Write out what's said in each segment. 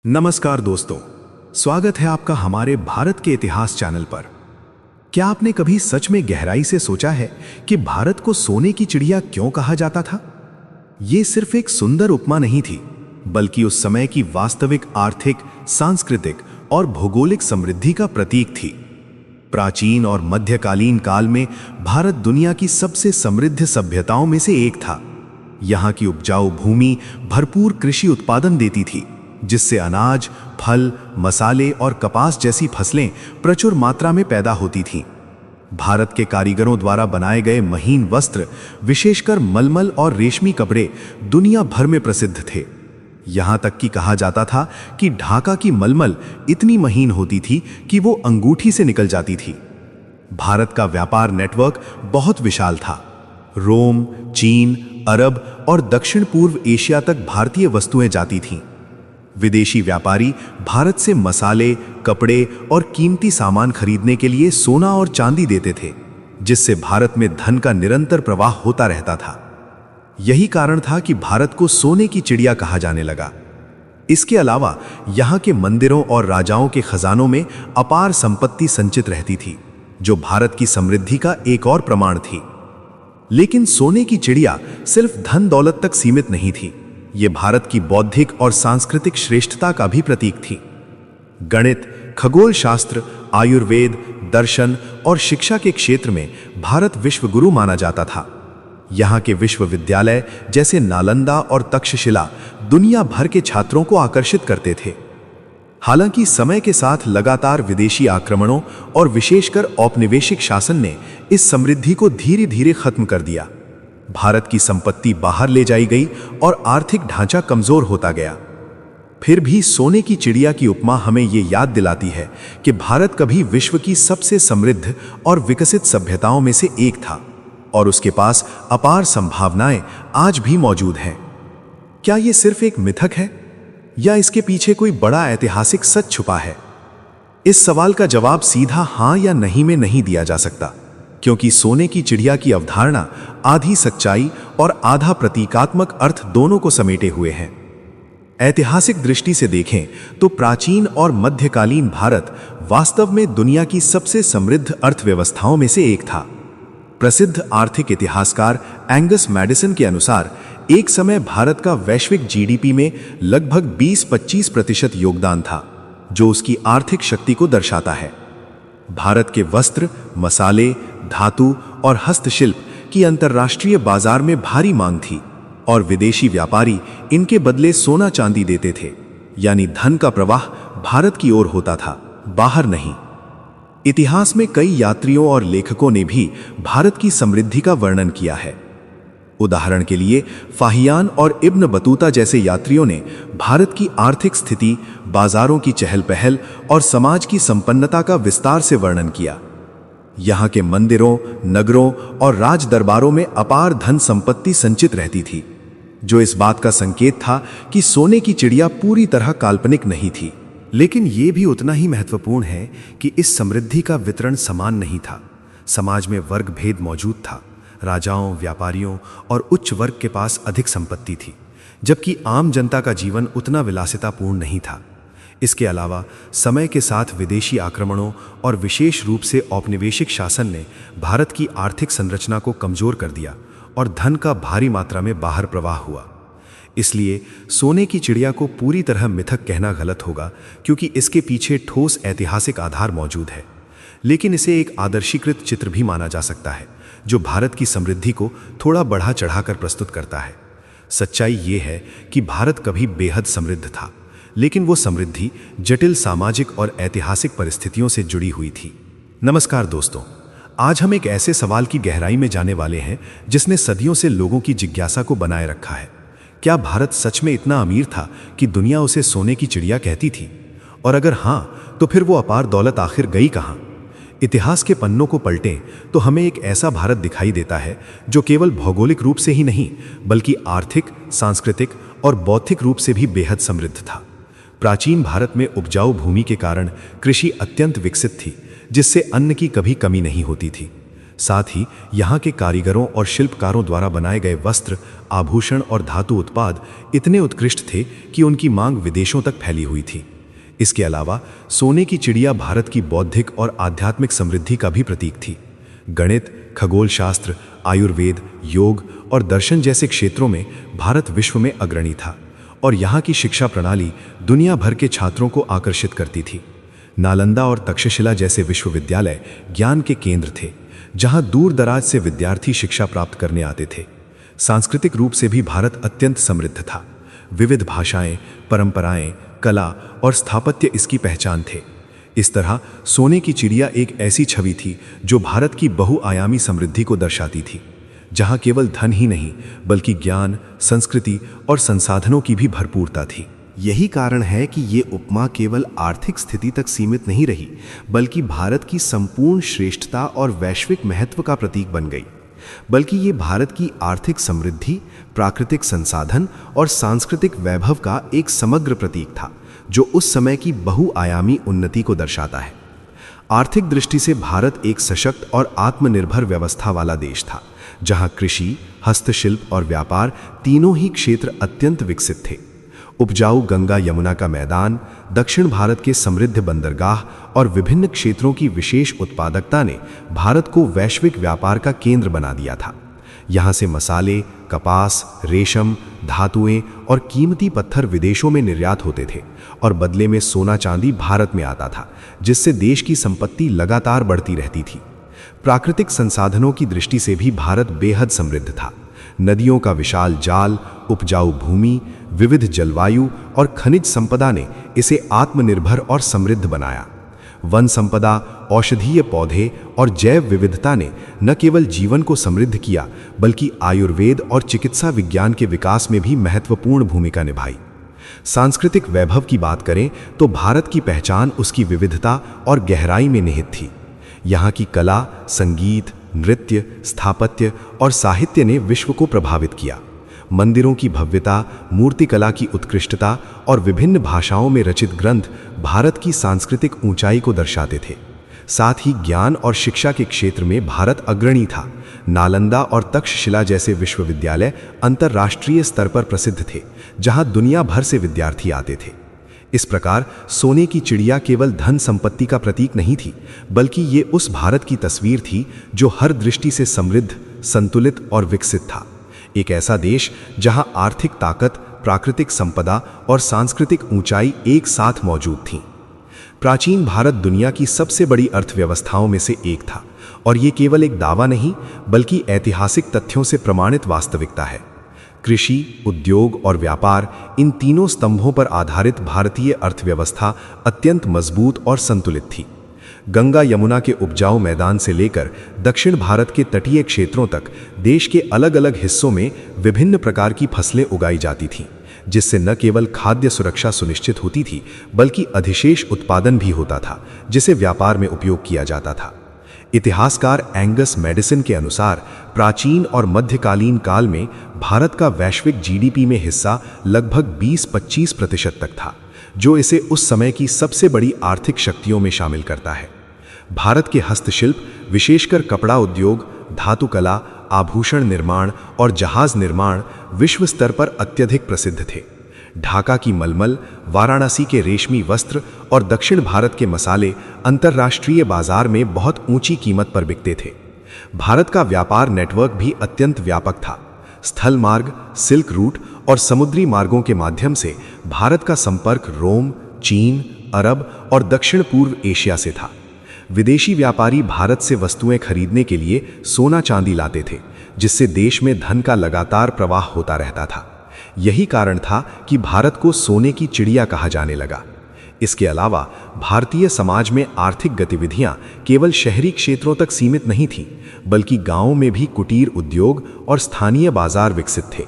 नमस्कार दोस्तों, स्वागत है आपका हमारे भारत के इतिहास चैनल पर। क्या आपने कभी सच में गहराई से सोचा है कि भारत को सोने की चिड़िया क्यों कहा जाता था? ये सिर्फ एक सुंदर उपमा नहीं थी, बल्कि उस समय की वास्तविक आर्थिक, सांस्कृतिक और भौगोलिक समृद्धि का प्रतीक थी। प्राचीन और मध्यकालीन काल में भारत दुनिया की सबसे समृद्ध सभ्यताओं में से एक था। यहाँ की उपजाऊ भूमि भरपूर कृषि उत्पादन देती थी, जिससे अनाज, फल, मसाले और कपास जैसी फसलें प्रचुर मात्रा में पैदा होती थीं। भारत के कारीगरों द्वारा बनाए गए महीन वस्त्र, विशेषकर मलमल और रेशमी कपड़े, दुनिया भर में प्रसिद्ध थे। यहाँ तक कि कहा जाता था कि ढाका की मलमल इतनी महीन होती थी कि वो अंगूठी से निकल जाती थी। भारत का व्यापार नेटवर्क बहुत विशाल था। रोम, चीन, अरब और दक्षिण पूर्व एशिया तक भारतीय वस्तुएं जाती थीं। विदेशी व्यापारी भारत से मसाले, कपड़े और कीमती सामान खरीदने के लिए सोना और चांदी देते थे, जिससे भारत में धन का निरंतर प्रवाह होता रहता था। यही कारण था कि भारत को सोने की चिड़िया कहा जाने लगा। इसके अलावा यहाँ के मंदिरों और राजाओं के खजानों में अपार संपत्ति संचित रहती थी, जो भारत की समृद्धि का एक और प्रमाण थी। लेकिन सोने की चिड़िया सिर्फ धन दौलत तक सीमित नहीं थी। ये भारत की बौद्धिक और सांस्कृतिक श्रेष्ठता का भी प्रतीक थी। गणित, खगोल शास्त्र, आयुर्वेद, दर्शन और शिक्षा के क्षेत्र में भारत विश्वगुरु माना जाता था। यहाँ के विश्वविद्यालय जैसे नालंदा और तक्षशिला दुनिया भर के छात्रों को आकर्षित करते थे। हालांकि समय के साथ लगातार विदेशी आक्रमणों और विशेषकर औपनिवेशिक शासन ने इस समृद्धि को धीरे धीरे खत्म कर दिया। भारत की संपत्ति बाहर ले जाई गई और आर्थिक ढांचा कमजोर होता गया। फिर भी सोने की चिड़िया की उपमा हमें ये याद दिलाती है कि भारत कभी विश्व की सबसे समृद्ध और विकसित सभ्यताओं में से एक था और उसके पास अपार संभावनाएं आज भी मौजूद हैं। क्या ये सिर्फ एक मिथक है या इसके पीछे कोई बड़ा ऐतिहासिक सच छुपा है? इस सवाल का जवाब सीधा हां या नहीं में नहीं दिया जा सकता, क्योंकि सोने की चिड़िया की अवधारणा आधी सच्चाई और आधा प्रतीकात्मक अर्थ दोनों को समेटे हुए है। ऐतिहासिक दृष्टि से देखें तो प्राचीन और मध्यकालीन भारत वास्तव में दुनिया की सबसे समृद्ध अर्थव्यवस्थाओं में से एक था। प्रसिद्ध आर्थिक इतिहासकार एंगस मैडिसन के अनुसार एक समय भारत का वैश्विक जीडीपी में लगभग 20-25% योगदान था, जो उसकी आर्थिक शक्ति को दर्शाता है। भारत के वस्त्र, मसाले, धातु और हस्तशिल्प की अंतर्राष्ट्रीय बाजार में भारी मांग थी और विदेशी व्यापारी इनके बदले सोना चांदी देते थे, यानी धन का प्रवाह भारत की ओर होता था, बाहर नहीं। इतिहास में कई यात्रियों और लेखकों ने भी भारत की समृद्धि का वर्णन किया है। उदाहरण के लिए फाहियान और इब्न बतूता जैसे यात्रियों ने भारत की आर्थिक स्थिति, बाजारों की चहल पहल और समाज की संपन्नता का विस्तार से वर्णन किया। यहाँ के मंदिरों, नगरों और राज दरबारों में अपार धन संपत्ति संचित रहती थी, जो इस बात का संकेत था कि सोने की चिड़िया पूरी तरह काल्पनिक नहीं थी। लेकिन ये भी उतना ही महत्वपूर्ण है कि इस समृद्धि का वितरण समान नहीं था। समाज में वर्ग भेद मौजूद था। राजाओं, व्यापारियों और उच्च वर्ग के पास अधिक संपत्ति थी, जबकि आम जनता का जीवन उतना विलासितापूर्ण नहीं था। इसके अलावा समय के साथ विदेशी आक्रमणों और विशेष रूप से औपनिवेशिक शासन ने भारत की आर्थिक संरचना को कमजोर कर दिया और धन का भारी मात्रा में बाहर प्रवाह हुआ। इसलिए सोने की चिड़िया को पूरी तरह मिथक कहना गलत होगा, क्योंकि इसके पीछे ठोस ऐतिहासिक आधार मौजूद है। लेकिन इसे एक आदर्शीकृत चित्र भी माना जा सकता है, जो भारत की समृद्धि को थोड़ा बढ़ा चढ़ाकर प्रस्तुत करता है। सच्चाई ये है कि भारत कभी बेहद समृद्ध था, लेकिन वो समृद्धि जटिल सामाजिक और ऐतिहासिक परिस्थितियों से जुड़ी हुई थी। नमस्कार दोस्तों, आज हम एक ऐसे सवाल की गहराई में जाने वाले हैं जिसने सदियों से लोगों की जिज्ञासा को बनाए रखा है। क्या भारत सच में इतना अमीर था कि दुनिया उसे सोने की चिड़िया कहती थी? और अगर हाँ, तो फिर वो अपार दौलत आखिर गई कहाँ? इतिहास के पन्नों को पलटें तो हमें एक ऐसा भारत दिखाई देता है जो केवल भौगोलिक रूप से ही नहीं, बल्कि आर्थिक, सांस्कृतिक और बौद्धिक रूप से भी बेहद समृद्ध था। प्राचीन भारत में उपजाऊ भूमि के कारण कृषि अत्यंत विकसित थी, जिससे अन्न की कभी कमी नहीं होती थी। साथ ही यहाँ के कारीगरों और शिल्पकारों द्वारा बनाए गए वस्त्र, आभूषण और धातु उत्पाद इतने उत्कृष्ट थे कि उनकी मांग विदेशों तक फैली हुई थी। इसके अलावा सोने की चिड़िया भारत की बौद्धिक और आध्यात्मिक समृद्धि का भी प्रतीक थी। गणित, खगोल शास्त्र, आयुर्वेद, योग और दर्शन जैसे क्षेत्रों में भारत विश्व में अग्रणी था और यहाँ की शिक्षा प्रणाली दुनिया भर के छात्रों को आकर्षित करती थी। नालंदा और तक्षशिला जैसे विश्वविद्यालय ज्ञान के केंद्र थे, जहाँ दूर दराज से विद्यार्थी शिक्षा प्राप्त करने आते थे। सांस्कृतिक रूप से भी भारत अत्यंत समृद्ध था। विविध भाषाएं, परंपराएं, कला और स्थापत्य इसकी पहचान थे। इस तरह सोने की चिड़िया एक ऐसी छवि थी जो भारत की बहुआयामी समृद्धि को दर्शाती थी, जहां केवल धन ही नहीं बल्कि ज्ञान, संस्कृति और संसाधनों की भी भरपूरता थी। यही कारण है कि ये उपमा केवल आर्थिक स्थिति तक सीमित नहीं रही, बल्कि भारत की संपूर्ण श्रेष्ठता और वैश्विक महत्व का प्रतीक बन गई। बल्कि ये भारत की आर्थिक समृद्धि, प्राकृतिक संसाधन और सांस्कृतिक वैभव का एक समग्र प्रतीक था, जो उस समय की बहुआयामी उन्नति को दर्शाता है। आर्थिक दृष्टि से भारत एक सशक्त और आत्मनिर्भर व्यवस्था वाला देश था, जहां कृषि, हस्तशिल्प और व्यापार तीनों ही क्षेत्र अत्यंत विकसित थे। उपजाऊ गंगा यमुना का मैदान, दक्षिण भारत के समृद्ध बंदरगाह और विभिन्न क्षेत्रों की विशेष उत्पादकता ने भारत को वैश्विक व्यापार का केंद्र बना दिया था। यहाँ से मसाले, कपास, रेशम, धातुएं और कीमती पत्थर विदेशों में निर्यात होते थे और बदले में सोना चांदी भारत में आता था, जिससे देश की संपत्ति लगातार बढ़ती रहती थी। प्राकृतिक संसाधनों की दृष्टि से भी भारत बेहद समृद्ध था। नदियों का विशाल जाल, उपजाऊ भूमि, विविध जलवायु और खनिज संपदा ने इसे आत्मनिर्भर और समृद्ध बनाया। वन संपदा, औषधीय पौधे और जैव विविधता ने न केवल जीवन को समृद्ध किया, बल्कि आयुर्वेद और चिकित्सा विज्ञान के विकास में भी महत्वपूर्ण भूमिका निभाई। सांस्कृतिक वैभव की बात करें तो भारत की पहचान उसकी विविधता और गहराई में निहित थी। यहाँ की कला, संगीत, नृत्य, स्थापत्य और साहित्य ने विश्व को प्रभावित किया। मंदिरों की भव्यता, मूर्तिकला की उत्कृष्टता और विभिन्न भाषाओं में रचित ग्रंथ भारत की सांस्कृतिक ऊंचाई को दर्शाते थे। साथ ही ज्ञान और शिक्षा के क्षेत्र में भारत अग्रणी था। नालंदा और तक्षशिला जैसे विश्वविद्यालय अंतर्राष्ट्रीय स्तर पर प्रसिद्ध थे, जहां दुनिया भर से विद्यार्थी आते थे। इस प्रकार सोने की चिड़िया केवल धन संपत्ति का प्रतीक नहीं थी, बल्कि ये उस भारत की तस्वीर थी जो हर दृष्टि से समृद्ध, संतुलित और विकसित था। एक ऐसा देश जहां आर्थिक ताकत, प्राकृतिक संपदा और सांस्कृतिक ऊंचाई एक साथ मौजूद थीं। प्राचीन भारत दुनिया की सबसे बड़ी अर्थव्यवस्थाओं में से एक था और ये केवल एक दावा नहीं, बल्कि ऐतिहासिक तथ्यों से प्रमाणित वास्तविकता है। कृषि, उद्योग और व्यापार, इन तीनों स्तंभों पर आधारित भारतीय अर्थव्यवस्था अत्यंत मजबूत और संतुलित थी। गंगा यमुना के उपजाऊ मैदान से लेकर दक्षिण भारत के तटीय क्षेत्रों तक देश के अलग अलग हिस्सों में विभिन्न प्रकार की फसलें उगाई जाती थीं, जिससे न केवल खाद्य सुरक्षा सुनिश्चित होती थी, बल्कि अधिशेष उत्पादन भी होता था, जिसे व्यापार में उपयोग किया जाता था। इतिहासकार एंगस मैडिसन के अनुसार प्राचीन और मध्यकालीन काल में भारत का वैश्विक जीडीपी में हिस्सा लगभग 20-25% तक था, जो इसे उस समय की सबसे बड़ी आर्थिक शक्तियों में शामिल करता है। भारत के हस्तशिल्प, विशेषकर कपड़ा उद्योग, धातु कला, आभूषण निर्माण और जहाज निर्माण विश्व स्तर पर अत्यधिक प्रसिद्ध थे। ढाका की मलमल, वाराणसी के रेशमी वस्त्र और दक्षिण भारत के मसाले अंतर्राष्ट्रीय बाजार में बहुत ऊंची कीमत पर बिकते थे। भारत का व्यापार नेटवर्क भी अत्यंत व्यापक था। स्थल मार्ग, सिल्क रूट और समुद्री मार्गों के माध्यम से भारत का संपर्क रोम, चीन, अरब और दक्षिण पूर्व एशिया से था। विदेशी व्यापारी भारत से वस्तुएं खरीदने के लिए सोना चांदी लाते थे, जिससे देश में धन का लगातार प्रवाह होता रहता था। यही कारण था कि भारत को सोने की चिड़िया कहा जाने लगा। इसके अलावा भारतीय समाज में आर्थिक गतिविधियां केवल शहरी क्षेत्रों तक सीमित नहीं थीं, बल्कि गांवों में भी कुटीर उद्योग और स्थानीय बाजार विकसित थे।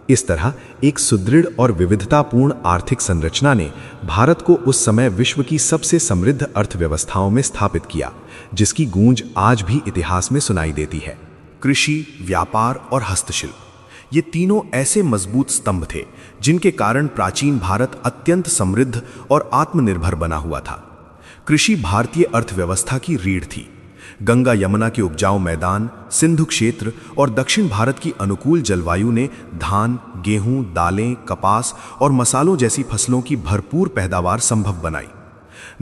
इस तरह एक सुदृढ़ और विविधतापूर्ण आर्थिक संरचना ने भारत को उस समय विश्व की सबसे समृद्ध अर्थव्यवस्थाओं में स्थापित किया, जिसकी गूंज आज भी इतिहास में सुनाई देती है। कृषि, व्यापार और हस्तशिल्प, ये तीनों ऐसे मजबूत स्तंभ थे जिनके कारण प्राचीन भारत अत्यंत समृद्ध और आत्मनिर्भर बना हुआ था। कृषि भारतीय अर्थव्यवस्था की रीढ़ थी। गंगा यमुना के उपजाऊ मैदान, सिंधु क्षेत्र और दक्षिण भारत की अनुकूल जलवायु ने धान, गेहूं, दालें, कपास और मसालों जैसी फसलों की भरपूर पैदावार संभव बनाई।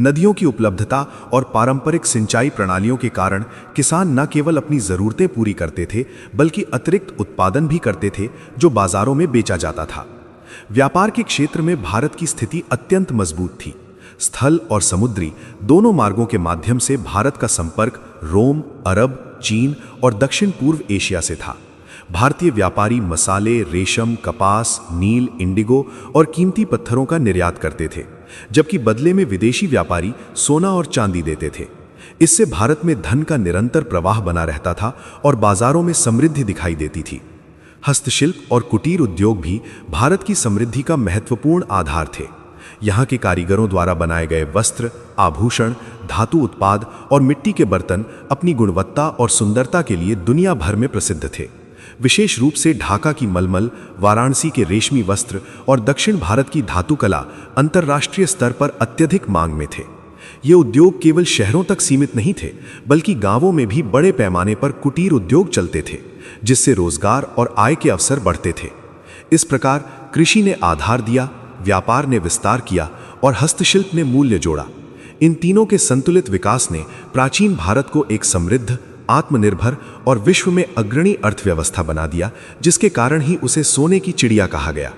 नदियों की उपलब्धता और पारंपरिक सिंचाई प्रणालियों के कारण किसान न केवल अपनी ज़रूरतें पूरी करते थे, बल्कि अतिरिक्त उत्पादन भी करते थे जो बाजारों में बेचा जाता था। व्यापार के क्षेत्र में भारत की स्थिति अत्यंत मजबूत थी। स्थल और समुद्री दोनों मार्गों के माध्यम से भारत का संपर्क रोम, अरब, चीन और दक्षिण पूर्व एशिया से था। भारतीय व्यापारी मसाले, रेशम, कपास, नील, इंडिगो और कीमती पत्थरों का निर्यात करते थे, जबकि बदले में विदेशी व्यापारी सोना और चांदी देते थे। इससे भारत में धन का निरंतर प्रवाह बना रहता था और बाजारों में समृद्धि दिखाई देती थी। हस्तशिल्प और कुटीर उद्योग भी भारत की समृद्धि का महत्वपूर्ण आधार थे। यहाँ के कारीगरों द्वारा बनाए गए वस्त्र, आभूषण, धातु उत्पाद और मिट्टी के बर्तन अपनी गुणवत्ता और सुंदरता के लिए दुनिया भर में प्रसिद्ध थे। विशेष रूप से ढाका की मलमल, वाराणसी के रेशमी वस्त्र और दक्षिण भारत की धातु कला अंतर्राष्ट्रीय स्तर पर अत्यधिक मांग में थे। ये उद्योग केवल शहरों तक सीमित नहीं थे, बल्कि गांवों में भी बड़े पैमाने पर कुटीर उद्योग चलते थे, जिससे रोजगार और आय के अवसर बढ़ते थे। इस प्रकार कृषि ने आधार दिया, व्यापार ने विस्तार किया और हस्तशिल्प ने मूल्य जोड़ा। इन तीनों के संतुलित विकास ने प्राचीन भारत को एक समृद्ध, आत्मनिर्भर और विश्व में अग्रणी अर्थव्यवस्था बना दिया, जिसके कारण ही उसे सोने की चिड़िया कहा गया।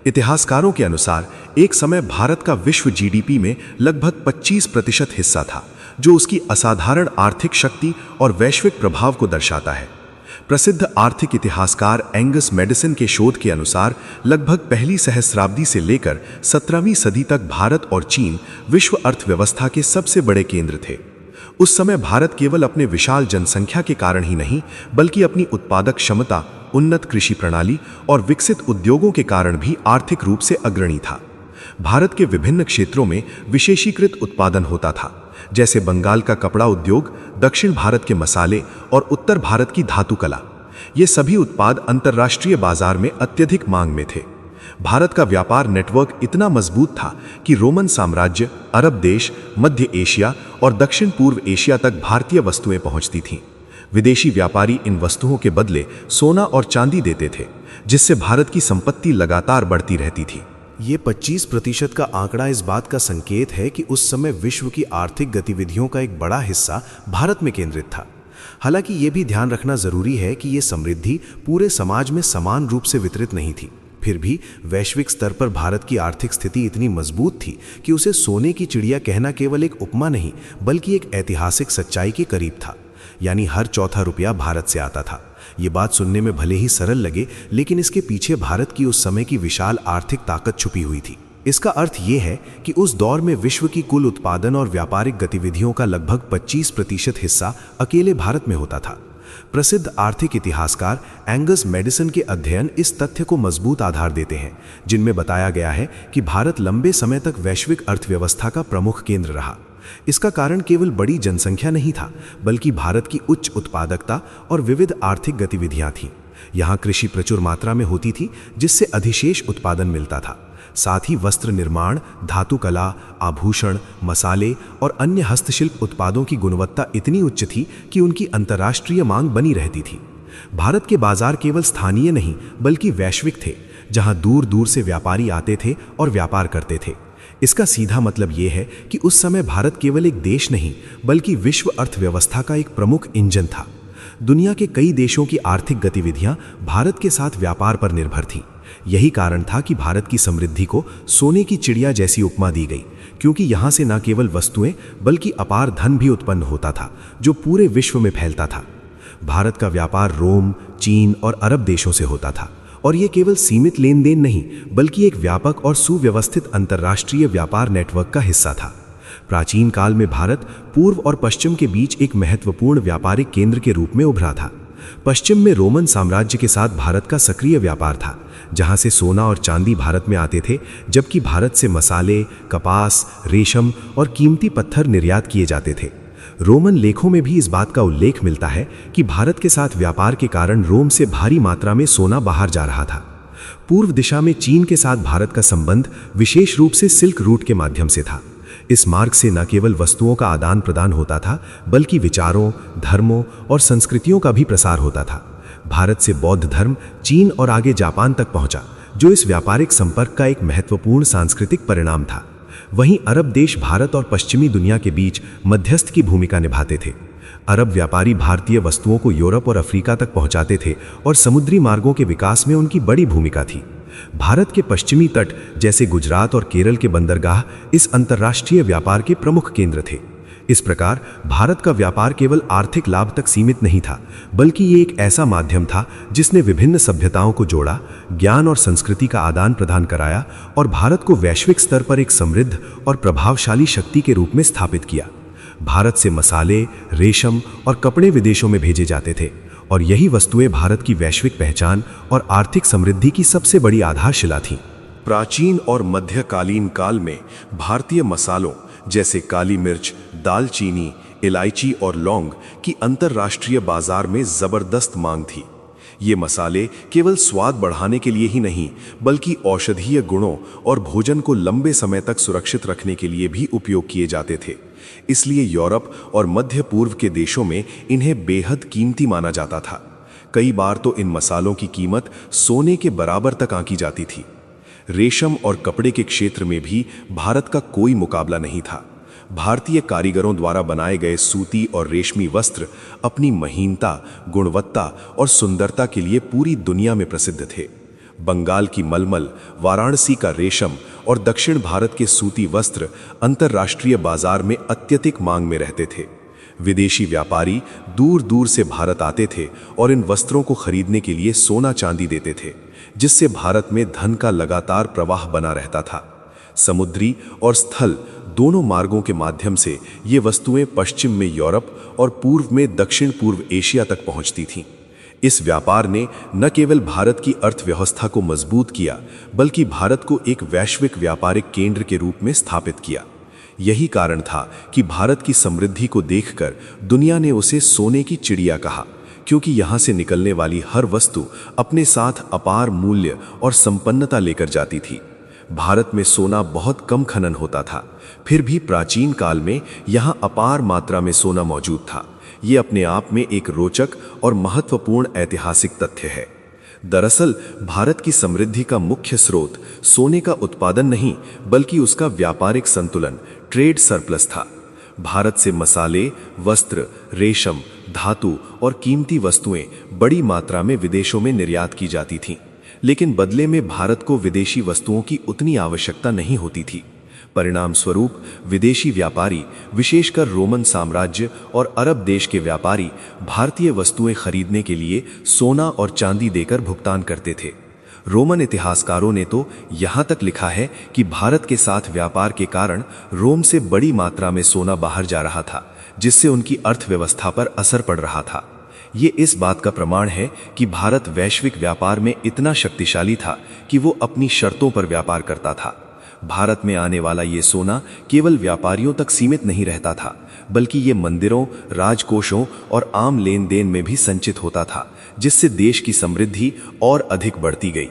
इतिहासकारों के अनुसार एक समय भारत का विश्व जीडीपी में लगभग 25% हिस्सा था, जो उसकी असाधारण आर्थिक शक्ति और वैश्विक प्रभाव को दर्शाता है। प्रसिद्ध आर्थिक इतिहासकार एंगस मैडिसन के शोध के अनुसार लगभग पहली सहस्राब्दी से लेकर 17वीं सदी तक भारत और चीन विश्व अर्थव्यवस्था के सबसे बड़े केंद्र थे। उस समय भारत केवल अपने विशाल जनसंख्या के कारण ही नहीं, बल्कि अपनी उत्पादक क्षमता, उन्नत कृषि प्रणाली और विकसित उद्योगों के कारण भी आर्थिक रूप से अग्रणी था। भारत के विभिन्न क्षेत्रों में विशेषीकृत उत्पादन होता था, जैसे बंगाल का कपड़ा उद्योग, दक्षिण भारत के मसाले और उत्तर भारत की धातु कला। ये सभी उत्पाद अंतर्राष्ट्रीय बाजार में अत्यधिक मांग में थे। भारत का व्यापार नेटवर्क इतना मजबूत था कि रोमन साम्राज्य, अरब देश, मध्य एशिया और दक्षिण पूर्व एशिया तक भारतीय वस्तुएं पहुंचती थीं। विदेशी व्यापारी इन वस्तुओं के बदले सोना और चांदी देते थे, जिससे भारत की संपत्ति लगातार बढ़ती रहती थी। ये 25% का आंकड़ा इस बात का संकेत है कि उस समय विश्व की आर्थिक गतिविधियों का एक बड़ा हिस्सा भारत में केंद्रित था। हालांकि ये भी ध्यान रखना जरूरी है कि ये समृद्धि पूरे समाज में समान रूप से वितरित नहीं थी। फिर भी वैश्विक स्तर पर भारत की आर्थिक स्थिति इतनी मजबूत थी कि उसे सोने की चिड़िया कहना केवल एक उपमा नहीं, बल्कि एक ऐतिहासिक सच्चाई के करीब था। यानी हर चौथा रुपया भारत से आता था। ये बात सुनने में भले ही सरल लगे, लेकिन इसके पीछे भारत की उस समय की विशाल आर्थिक ताकत छुपी हुई थी। इसका अर्थ ये है कि उस दौर में विश्व की कुल उत्पादन और व्यापारिक गतिविधियों का लगभग 25% हिस्सा अकेले भारत में होता था। प्रसिद्ध आर्थिक इतिहासकार एंगस मैडिसन के अध्ययन इस तथ्य को मजबूत आधार देते हैं, जिनमें बताया गया है कि भारत लंबे समय तक वैश्विक अर्थव्यवस्था का प्रमुख केंद्र रहा। इसका कारण केवल बड़ी जनसंख्या नहीं था, बल्कि भारत की उच्च उत्पादकता और विविध आर्थिक गतिविधियां थीं। यहाँ कृषि प्रचुर मात्रा में होती थी, जिससे अधिशेष उत्पादन मिलता था। साथ ही वस्त्र निर्माण, धातु कला, आभूषण, मसाले और अन्य हस्तशिल्प उत्पादों की गुणवत्ता इतनी उच्च थी कि उनकी अंतर्राष्ट्रीय मांग बनी रहती थी। भारत के बाजार केवल स्थानीय नहीं, बल्कि वैश्विक थे, जहां दूर दूर से व्यापारी आते थे और व्यापार करते थे। इसका सीधा मतलब ये है कि उस समय भारत केवल एक देश नहीं, बल्कि विश्व अर्थव्यवस्था का एक प्रमुख इंजन था। दुनिया के कई देशों की आर्थिक गतिविधियां भारत के साथ व्यापार पर निर्भर थीं। यही कारण था कि भारत की समृद्धि को सोने की चिड़िया जैसी उपमा दी गई, क्योंकि यहाँ से न केवल वस्तुएं बल्कि अपार धन भी उत्पन्न होता था, जो पूरे विश्व में फैलता था। भारत का व्यापार रोम, चीन और अरब देशों से होता था, और ये केवल सीमित लेन देन नहीं, बल्कि एक व्यापक और सुव्यवस्थित अंतर्राष्ट्रीय व्यापार नेटवर्क का हिस्सा था। प्राचीन काल में भारत पूर्व और पश्चिम के बीच एक महत्वपूर्ण व्यापारिक केंद्र के रूप में उभरा था। पश्चिम में रोमन साम्राज्य के साथ भारत का सक्रिय व्यापार था, जहां से सोना और चांदी भारत में आते थे, जबकि भारत से मसाले, कपास, रेशम और कीमती पत्थर निर्यात किए जाते थे। रोमन लेखों में भी इस बात का उल्लेख मिलता है कि भारत के साथ व्यापार के कारण रोम से भारी मात्रा में सोना बाहर जा रहा था। पूर्व दिशा में चीन के साथ भारत का संबंध विशेष रूप से सिल्क रूट के माध्यम से था। इस मार्ग से न केवल वस्तुओं का आदान प्रदान होता था, बल्कि विचारों, धर्मों और संस्कृतियों का भी प्रसार होता था। भारत से बौद्ध धर्म चीन और आगे जापान तक पहुंचा, जो इस व्यापारिक संपर्क का एक महत्वपूर्ण सांस्कृतिक परिणाम था। वहीं अरब देश भारत और पश्चिमी दुनिया के बीच मध्यस्थ की भूमिका निभाते थे। अरब व्यापारी भारतीय वस्तुओं को यूरोप और अफ्रीका तक पहुंचाते थे और समुद्री मार्गों के विकास में उनकी बड़ी भूमिका थी। भारत के पश्चिमी तट जैसे गुजरात और केरल के बंदरगाह इस अंतर्राष्ट्रीय व्यापार के प्रमुख केंद्र थे। इस प्रकार भारत का व्यापार केवल आर्थिक लाभ तक सीमित नहीं था, बल्कि ये एक ऐसा माध्यम था जिसने विभिन्न सभ्यताओं को जोड़ा, ज्ञान और संस्कृति का आदान प्रदान कराया और भारत को वैश्विक स्तर पर एक समृद्ध और प्रभावशाली शक्ति के रूप में स्थापित किया। भारत से मसाले, रेशम और कपड़े विदेशों में भेजे जाते थे और यही वस्तुएं भारत की वैश्विक पहचान और आर्थिक समृद्धि की सबसे बड़ी आधारशिला थीं। प्राचीन और मध्यकालीन काल में भारतीय मसालों जैसे काली मिर्च, दालचीनी, इलायची और लौंग की अंतर्राष्ट्रीय बाजार में जबरदस्त मांग थी। ये मसाले केवल स्वाद बढ़ाने के लिए ही नहीं, बल्कि औषधीय गुणों और भोजन को लंबे समय तक सुरक्षित रखने के लिए भी उपयोग किए जाते थे। इसलिए यूरोप और मध्य पूर्व के देशों में इन्हें बेहद कीमती माना जाता था। कई बार तो इन मसालों की कीमत सोने के बराबर तक आंकी जाती थी। रेशम और कपड़े के क्षेत्र में भी भारत का कोई मुकाबला नहीं था। भारतीय कारीगरों द्वारा बनाए गए सूती और रेशमी वस्त्र अपनी महीनता, गुणवत्ता और सुंदरता के लिए पूरी दुनिया में प्रसिद्ध थे। बंगाल की मलमल, वाराणसी का रेशम और दक्षिण भारत के सूती वस्त्र अंतर्राष्ट्रीय बाजार में अत्यधिक मांग में रहते थे। विदेशी व्यापारी दूर दूर से भारत आते थे और इन वस्त्रों को खरीदने के लिए सोना चांदी देते थे, जिससे भारत में धन का लगातार प्रवाह बना रहता था। समुद्री और स्थल दोनों मार्गों के माध्यम से ये वस्तुएं पश्चिम में यूरोप और पूर्व में दक्षिण पूर्व एशिया तक पहुंचती थीं। इस व्यापार ने न केवल भारत की अर्थव्यवस्था को मजबूत किया, बल्कि भारत को एक वैश्विक व्यापारिक केंद्र के रूप में स्थापित किया। यही कारण था कि भारत की समृद्धि को देखकर दुनिया ने उसे सोने की चिड़िया कहा, क्योंकि यहाँ से निकलने वाली हर वस्तु अपने साथ अपार मूल्य और संपन्नता लेकर जाती थी। भारत में सोना बहुत कम खनन होता था, फिर भी प्राचीन काल में यहाँ अपार मात्रा में सोना मौजूद था। ये अपने आप में एक रोचक और महत्वपूर्ण ऐतिहासिक तथ्य है। दरअसल भारत की समृद्धि का मुख्य स्रोत सोने का उत्पादन नहीं, बल्कि उसका व्यापारिक संतुलन, ट्रेड सरप्लस था। भारत से मसाले, वस्त्र, रेशम, धातु और कीमती वस्तुएं बड़ी मात्रा में विदेशों में निर्यात की जाती थीं, लेकिन बदले में भारत को विदेशी वस्तुओं की उतनी आवश्यकता नहीं होती थी। परिणाम स्वरूप विदेशी व्यापारी, विशेषकर रोमन साम्राज्य और अरब देश के व्यापारी, भारतीय वस्तुएं खरीदने के लिए सोना और चांदी देकर भुगतान करते थे। रोमन इतिहासकारों ने तो यहाँ तक लिखा है कि भारत के साथ व्यापार के कारण रोम से बड़ी मात्रा में सोना बाहर जा रहा था, जिससे उनकी अर्थव्यवस्था पर असर पड़ रहा था। ये इस बात का प्रमाण है कि भारत वैश्विक व्यापार में इतना शक्तिशाली था कि वो अपनी शर्तों पर व्यापार करता था। भारत में आने वाला ये सोना केवल व्यापारियों तक सीमित नहीं रहता था, बल्कि ये मंदिरों, राजकोषों और आम लेन देन में भी संचित होता था, जिससे देश की समृद्धि और अधिक बढ़ती गई।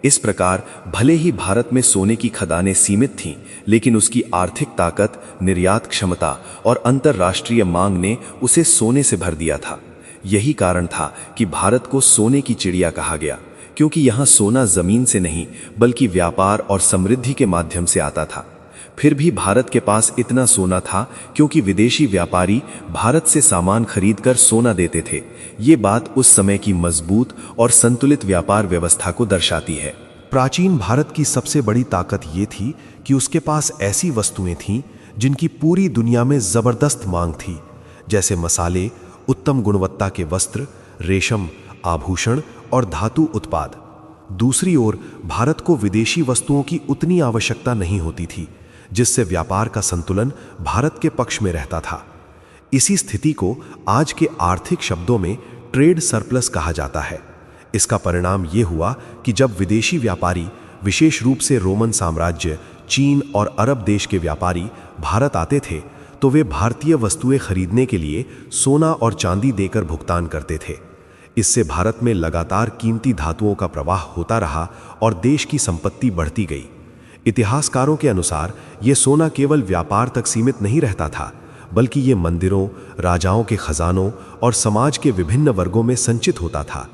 इस प्रकार भले ही भारत में सोने की खदानें सीमित थीं, लेकिन उसकी आर्थिक ताकत, निर्यात क्षमता और अंतर्राष्ट्रीय मांग ने उसे सोने से भर दिया था। यही कारण था कि भारत को सोने की चिड़िया कहा गया, क्योंकि यहाँ सोना जमीन से नहीं, बल्कि व्यापार और समृद्धि के माध्यम से आता था। फिर भी भारत के पास इतना सोना था क्योंकि विदेशी व्यापारी भारत से सामान खरीदकर सोना देते थे। ये बात उस समय की मजबूत और संतुलित व्यापार व्यवस्था को दर्शाती है। प्राचीन भारत की सबसे बड़ी ताकत ये थी कि उसके पास ऐसी वस्तुएं थीं जिनकी पूरी दुनिया में जबरदस्त मांग थी, जैसे मसाले, उत्तम गुणवत्ता के वस्त्र, रेशम, आभूषण और धातु उत्पाद। दूसरी ओर भारत को विदेशी वस्तुओं की उतनी आवश्यकता नहीं होती थी, जिससे व्यापार का संतुलन भारत के पक्ष में रहता था। इसी स्थिति को आज के आर्थिक शब्दों में ट्रेड सरप्लस कहा जाता है। इसका परिणाम ये हुआ कि जब विदेशी व्यापारी, विशेष रूप से रोमन साम्राज्य, चीन और अरब देश के व्यापारी भारत आते थे, तो वे भारतीय वस्तुएं खरीदने के लिए सोना और चांदी देकर भुगतान करते थे। इससे भारत में लगातार कीमती धातुओं का प्रवाह होता रहा और देश की संपत्ति बढ़ती गई। इतिहासकारों के अनुसार ये सोना केवल व्यापार तक सीमित नहीं रहता था, बल्कि ये मंदिरों, राजाओं के खजानों और समाज के विभिन्न वर्गों में संचित होता था।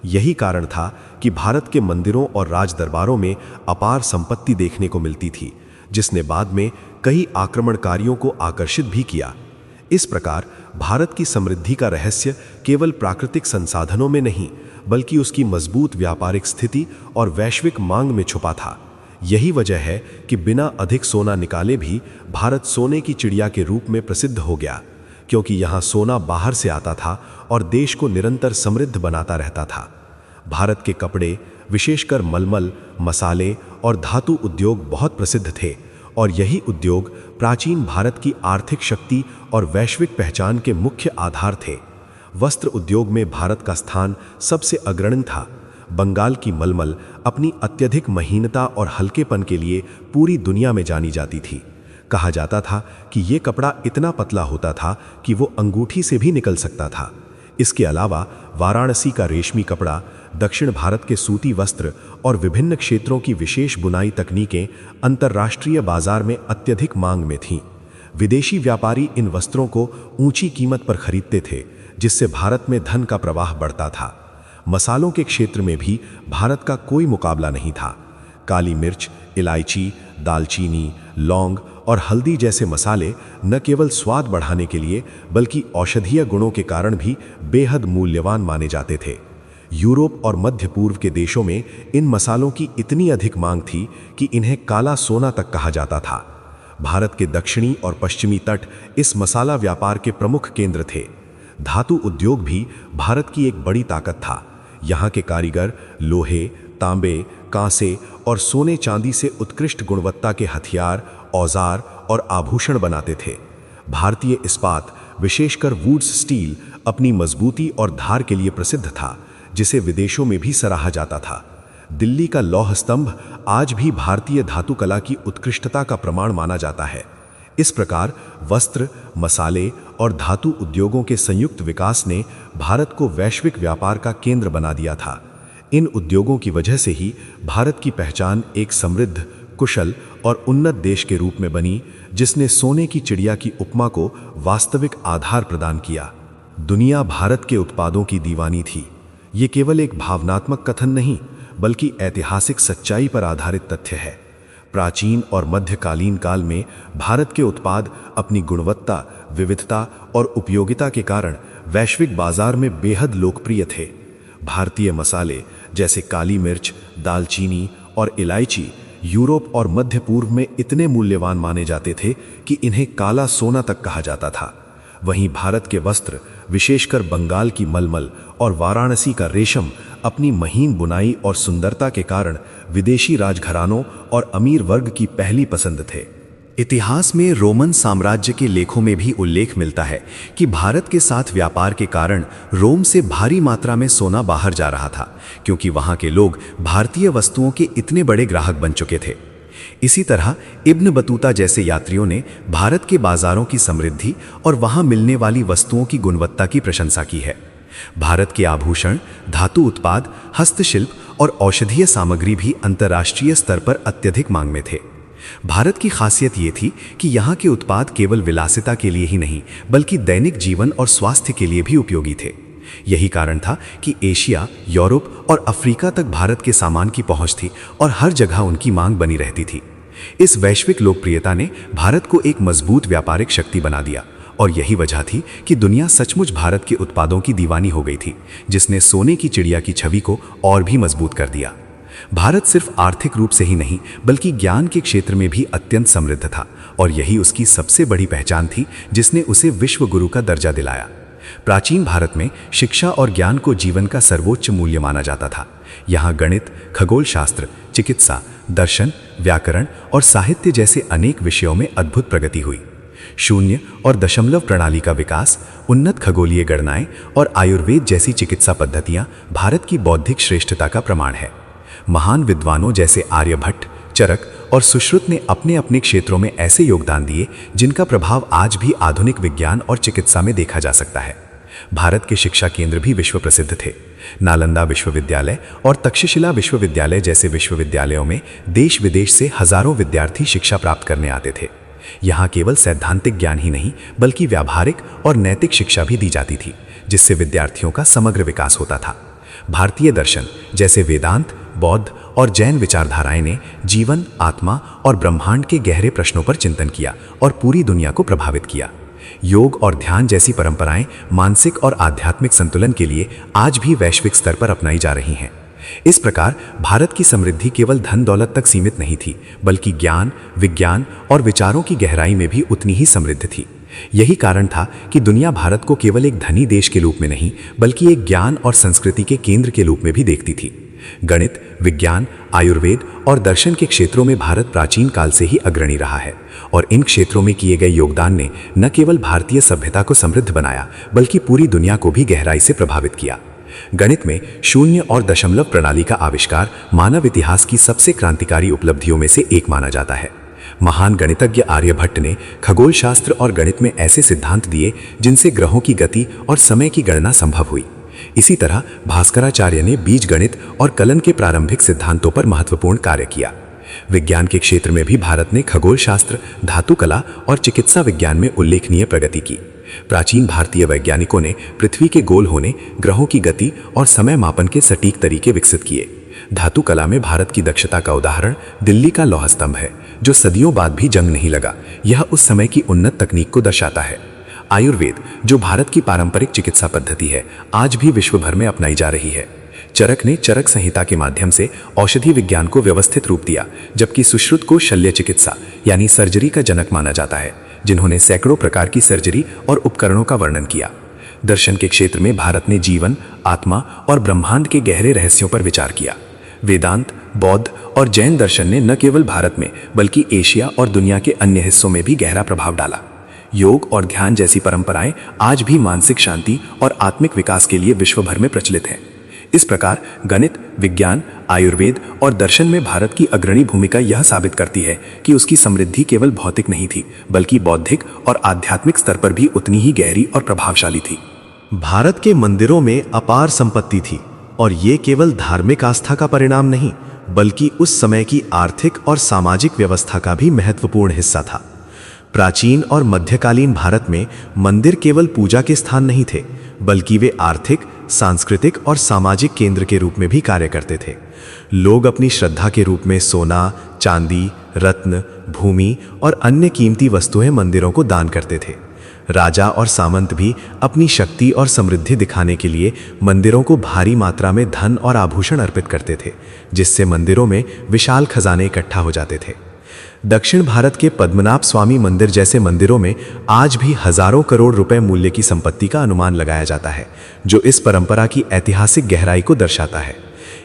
यही कारण था कि भारत के मंदिरों और राज दरबारों में अपार संपत्ति देखने को मिलती थी, जिसने बाद में कई आक्रमणकारियों को आकर्षित भी किया। इस प्रकार भारत की समृद्धि का रहस्य केवल प्राकृतिक संसाधनों में नहीं, बल्कि उसकी मजबूत व्यापारिक स्थिति और वैश्विक मांग में छुपा था। यही वजह है कि बिना अधिक सोना निकाले भी भारत सोने की चिड़िया के रूप में प्रसिद्ध हो गया, क्योंकि यहाँ सोना बाहर से आता था और देश को निरंतर समृद्ध बनाता रहता था। भारत के कपड़े, विशेषकर मलमल, मसाले और धातु उद्योग बहुत प्रसिद्ध थे, और यही उद्योग प्राचीन भारत की आर्थिक शक्ति और वैश्विक पहचान के मुख्य आधार थे। वस्त्र उद्योग में भारत का स्थान सबसे अग्रणी था। बंगाल की मलमल अपनी अत्यधिक महीनता और हल्केपन के लिए पूरी दुनिया में जानी जाती थी। कहा जाता था कि ये कपड़ा इतना पतला होता था कि वो अंगूठी से भी निकल सकता था। इसके अलावा वाराणसी का रेशमी कपड़ा, दक्षिण भारत के सूती वस्त्र और विभिन्न क्षेत्रों की विशेष बुनाई तकनीकें अंतर्राष्ट्रीय बाजार में अत्यधिक मांग में थीं। विदेशी व्यापारी इन वस्त्रों को ऊंची कीमत पर खरीदते थे, जिससे भारत में धन का प्रवाह बढ़ता था। मसालों के क्षेत्र में भी भारत का कोई मुकाबला नहीं था। काली मिर्च, इलायची, दालचीनी, लौंग और हल्दी जैसे मसाले न केवल स्वाद बढ़ाने के लिए बल्कि औषधीय गुणों के कारण भी बेहद मूल्यवान माने जाते थे। यूरोप और मध्य पूर्व के देशों में इन मसालों की इतनी अधिक मांग थी कि इन्हें काला सोना तक कहा जाता था। भारत के दक्षिणी और पश्चिमी तट इस मसाला व्यापार के प्रमुख केंद्र थे। धातु उद्योग भी भारत की एक बड़ी ताकत था। यहाँ के कारीगर लोहे, तांबे, कांसे और सोने चांदी से उत्कृष्ट गुणवत्ता के हथियार, औजार और आभूषण बनाते थे। भारतीय इस्पात, विशेषकर वुड्स स्टील, अपनी मजबूती और धार के लिए प्रसिद्ध था, जिसे विदेशों में भी सराहा जाता था। दिल्ली का लौह स्तंभ आज भी भारतीय धातु कला की उत्कृष्टता का प्रमाण माना जाता है। इस प्रकार वस्त्र, मसाले और धातु उद्योगों के संयुक्त विकास ने भारत को वैश्विक व्यापार का केंद्र बना दिया था। इन उद्योगों की वजह से ही भारत की पहचान एक समृद्ध, कुशल और उन्नत देश के रूप में बनी, जिसने सोने की चिड़िया की उपमा को वास्तविक आधार प्रदान किया। दुनिया भारत के उत्पादों की दीवानी थी। ये केवल एक भावनात्मक कथन नहीं, बल्कि ऐतिहासिक सच्चाई पर आधारित तथ्य है। प्राचीन और मध्यकालीन काल में भारत के उत्पाद अपनी गुणवत्ता, विविधता और उपयोगिता के कारण वैश्विक बाजार में बेहद लोकप्रिय थे। भारतीय मसाले जैसे काली मिर्च, दालचीनी और इलायची यूरोप और मध्य पूर्व में इतने मूल्यवान माने जाते थे कि इन्हें काला सोना तक कहा जाता था। वहीं भारत के वस्त्र, विशेषकर बंगाल की मलमल और वाराणसी का रेशम, अपनी महीन बुनाई और सुंदरता के कारण विदेशी राजघरानों और अमीर वर्ग की पहली पसंद थे। इतिहास में रोमन साम्राज्य के लेखों में भी उल्लेख मिलता है कि भारत के साथ व्यापार के कारण रोम से भारी मात्रा में सोना बाहर जा रहा था, क्योंकि वहां के लोग भारतीय वस्तुओं के इतने बड़े ग्राहक बन चुके थे। इसी तरह इब्न बतूता जैसे यात्रियों ने भारत के बाजारों की समृद्धि और वहां मिलने वाली वस्तुओं की गुणवत्ता की प्रशंसा की है। भारत के आभूषण, धातु उत्पाद, हस्तशिल्प और औषधीय सामग्री भी अंतर्राष्ट्रीय स्तर पर अत्यधिक मांग में थे। भारत की खासियत ये थी कि यहाँ के उत्पाद केवल विलासिता के लिए ही नहीं, बल्कि दैनिक जीवन और स्वास्थ्य के लिए भी उपयोगी थे। यही कारण था कि एशिया, यूरोप और अफ्रीका तक भारत के सामान की पहुंच थी और हर जगह उनकी मांग बनी रहती थी। इस वैश्विक लोकप्रियता ने भारत को एक मजबूत व्यापारिक शक्ति बना दिया, और यही वजह थी कि दुनिया सचमुच भारत के उत्पादों की दीवानी हो गई थी, जिसने सोने की चिड़िया की छवि को और भी मजबूत कर दिया। भारत सिर्फ आर्थिक रूप से ही नहीं, बल्कि ज्ञान के क्षेत्र में भी अत्यंत समृद्ध था, और यही उसकी सबसे बड़ी पहचान थी, जिसने उसे विश्व गुरु का दर्जा दिलाया। प्राचीन भारत में शिक्षा और ज्ञान को जीवन का सर्वोच्च मूल्य माना जाता था। यहाँ गणित, खगोल शास्त्र, चिकित्सा, दर्शन, व्याकरण और साहित्य जैसे अनेक विषयों में अद्भुत प्रगति हुई। शून्य और दशमलव प्रणाली का विकास, उन्नत खगोलीय गणनाएं और आयुर्वेद जैसी चिकित्सा पद्धतियां भारत की बौद्धिक श्रेष्ठता का प्रमाण है। महान विद्वानों जैसे आर्यभट्ट, चरक और सुश्रुत ने अपने अपने क्षेत्रों में ऐसे योगदान दिए जिनका प्रभाव आज भी आधुनिक विज्ञान और चिकित्सा में देखा जा सकता है। भारत के शिक्षा केंद्र भी विश्व प्रसिद्ध थे। नालंदा विश्वविद्यालय और तक्षशिला विश्वविद्यालय जैसे विश्वविद्यालयों में देश विदेश से हजारों विद्यार्थी शिक्षा प्राप्त करने आते थे। यहाँ केवल सैद्धांतिक ज्ञान ही नहीं बल्कि व्यावहारिक और नैतिक शिक्षा भी दी जाती थी, जिससे विद्यार्थियों का समग्र विकास होता था। भारतीय दर्शन जैसे वेदांत, बौद्ध और जैन विचारधाराएं ने जीवन, आत्मा और ब्रह्मांड के गहरे प्रश्नों पर चिंतन किया और पूरी दुनिया को प्रभावित किया। योग और ध्यान जैसी परंपराएं मानसिक और आध्यात्मिक संतुलन के लिए आज भी वैश्विक स्तर पर अपनाई जा रही हैं। इस प्रकार भारत की समृद्धि केवल धन दौलत तक सीमित नहीं थी, बल्कि ज्ञान, विज्ञान और विचारों की गहराई में भी उतनी ही समृद्ध थी। यही कारण था कि दुनिया भारत को केवल एक धनी देश के रूप में नहीं, बल्कि एक ज्ञान और संस्कृति के केंद्र के रूप में भी देखती थी। गणित, विज्ञान, आयुर्वेद और दर्शन के क्षेत्रों में भारत प्राचीन काल से ही अग्रणी रहा है और इन क्षेत्रों में किए गए योगदान ने न केवल भारतीय सभ्यता को समृद्ध बनाया, बल्कि पूरी दुनिया को भी गहराई से प्रभावित किया। गणित में शून्य और दशमलव प्रणाली का आविष्कार मानव इतिहास की सबसे क्रांतिकारी उपलब्धियों में से एक माना जाता है। महान गणितज्ञ आर्यभट्ट ने खगोल शास्त्र और गणित में ऐसे सिद्धांत दिए जिनसे ग्रहों की गति और समय की गणना संभव हुई। इसी तरह भास्कराचार्य ने बीज गणित और कलन के प्रारंभिक सिद्धांतों पर महत्वपूर्ण कार्य किया। विज्ञान के क्षेत्र में भी भारत ने खगोल शास्त्र, धातु कला और चिकित्सा विज्ञान में उल्लेखनीय प्रगति की। प्राचीन भारतीय वैज्ञानिकों ने पृथ्वी के गोल होने, ग्रहों की गति और समय मापन के सटीक तरीके विकसित किए। धातु कला में भारत की दक्षता का उदाहरण दिल्ली का लौह स्तंभ है, जो सदियों बाद भी जंग नहीं लगा। यह उस समय की उन्नत तकनीक को दर्शाता है। आयुर्वेद, जो भारत की पारंपरिक चिकित्सा पद्धति है, आज भी विश्व भर में अपनाई जा रही है। चरक ने चरक संहिता के माध्यम से औषधि विज्ञान को व्यवस्थित रूप दिया, जबकि सुश्रुत को शल्य चिकित्सा यानी सर्जरी का जनक माना जाता है, जिन्होंने सैकड़ों प्रकार की सर्जरी और उपकरणों का वर्णन किया। दर्शन के क्षेत्र में भारत ने जीवन, आत्मा और ब्रह्मांड के गहरे रहस्यों पर विचार किया। वेदांत, बौद्ध और जैन दर्शन ने न केवल भारत में बल्कि एशिया और दुनिया के अन्य हिस्सों में भी गहरा प्रभाव डाला। योग और ध्यान जैसी परंपराएं आज भी मानसिक शांति और आत्मिक विकास के लिए विश्व भर में प्रचलित हैं। इस प्रकार गणित, विज्ञान, आयुर्वेद और दर्शन में भारत की अग्रणी भूमिका यह साबित करती है कि उसकी समृद्धि केवल भौतिक नहीं थी, बल्कि बौद्धिक और आध्यात्मिक स्तर पर भी उतनी ही गहरी और प्रभावशाली थी। भारत के मंदिरों में अपार संपत्ति थी और ये केवल धार्मिक आस्था का परिणाम नहीं, बल्कि उस समय की आर्थिक और सामाजिक व्यवस्था का भी महत्वपूर्ण हिस्सा था। प्राचीन और मध्यकालीन भारत में मंदिर केवल पूजा के स्थान नहीं थे, बल्कि वे आर्थिक, सांस्कृतिक और सामाजिक केंद्र के रूप में भी कार्य करते थे। लोग अपनी श्रद्धा के रूप में सोना, चांदी, रत्न, भूमि और अन्य कीमती वस्तुएं मंदिरों को दान करते थे। राजा और सामंत भी अपनी शक्ति और समृद्धि दिखाने के लिए मंदिरों को भारी मात्रा में धन और आभूषण अर्पित करते थे, जिससे मंदिरों में विशाल खजाने इकट्ठा हो जाते थे। दक्षिण भारत के पद्मनाभ स्वामी मंदिर जैसे मंदिरों में आज भी हजारों करोड़ रुपए मूल्य की संपत्ति का अनुमान लगाया जाता है, जो इस परंपरा की ऐतिहासिक गहराई को दर्शाता है।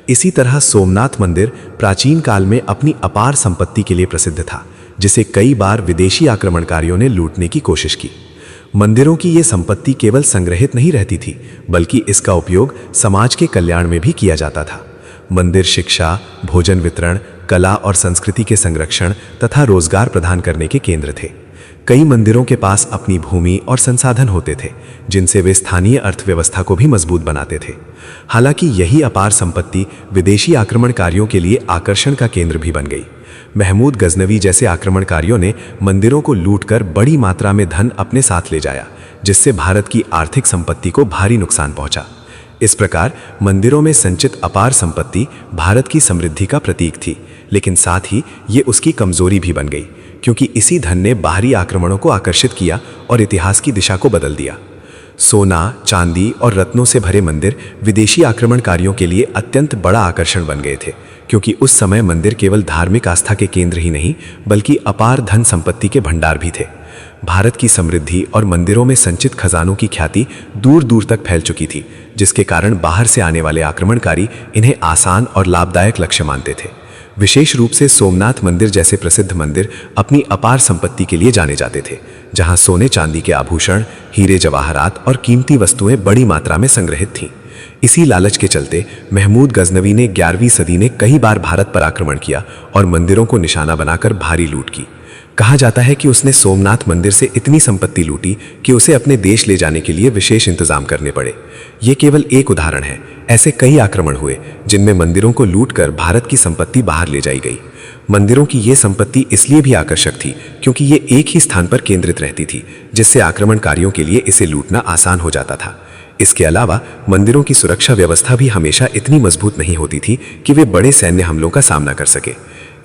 इसी तरह सोमनाथ मंदिर प्राचीन काल में अपनी अपार संपत्ति के लिए प्रसिद्ध था, जिसे कई बार विदेशी आक्रमणकारियों ने लूटने की कोशिश की। मंदिरों की ये संपत्ति केवल संग्रहित नहीं रहती थी, बल्कि इसका उपयोग समाज के कल्याण में भी किया जाता था। मंदिर शिक्षा, भोजन वितरण, कला और संस्कृति के संरक्षण तथा रोजगार प्रदान करने के केंद्र थे। कई मंदिरों के पास अपनी भूमि और संसाधन होते थे, जिनसे वे स्थानीय अर्थव्यवस्था को भी मजबूत बनाते थे। हालांकि यही अपार संपत्ति विदेशी आक्रमणकारियों के लिए आकर्षण का केंद्र भी बन गई। महमूद गजनवी जैसे आक्रमणकारियों ने मंदिरों को लूटकर बड़ी मात्रा में धन अपने साथ ले जाया, जिससे भारत की आर्थिक संपत्ति को भारी नुकसान पहुंचा। इस प्रकार मंदिरों में संचित अपार संपत्ति भारत की समृद्धि का प्रतीक थी, लेकिन साथ ही ये उसकी कमजोरी भी बन गई, क्योंकि इसी धन ने बाहरी आक्रमणों को आकर्षित किया और इतिहास की दिशा को बदल दिया। सोना, चांदी और रत्नों से भरे मंदिर विदेशी आक्रमणकारियों के लिए अत्यंत बड़ा आकर्षण बन गए थे, क्योंकि उस समय मंदिर केवल धार्मिक आस्था के केंद्र ही नहीं, बल्कि अपार धन संपत्ति के भंडार भी थे। भारत की समृद्धि और मंदिरों में संचित खजानों की ख्याति दूर दूर तक फैल चुकी थी, जिसके कारण बाहर से आने वाले आक्रमणकारी इन्हें आसान और लाभदायक लक्ष्य मानते थे। विशेष रूप से सोमनाथ मंदिर जैसे प्रसिद्ध मंदिर अपनी अपार संपत्ति के लिए जाने जाते थे, जहां सोने चांदी के आभूषण, हीरे जवाहरात और कीमती वस्तुएं बड़ी मात्रा में संग्रहित थीं। इसी लालच के चलते महमूद गजनवी ने 11वीं सदी में कई बार भारत पर आक्रमण किया और मंदिरों को निशाना बनाकर भारी लूट की। कहा जाता है कि उसने सोमनाथ मंदिर से इतनी संपत्ति लूटी कि उसे अपने देश ले जाने के लिए विशेष इंतजाम करने पड़े। ये केवल एक उदाहरण है, ऐसे कई आक्रमण हुए जिनमें मंदिरों को लूटकर भारत की संपत्ति बाहर ले जाई गई। मंदिरों की ये संपत्ति इसलिए भी आकर्षक थी क्योंकि ये एक ही स्थान पर केंद्रित रहती थी, जिससे आक्रमणकारियों के लिए इसे लूटना आसान हो जाता था। इसके अलावा मंदिरों की सुरक्षा व्यवस्था भी हमेशा इतनी मजबूत नहीं होती थी कि वे बड़े सैन्य हमलों का सामना कर सके।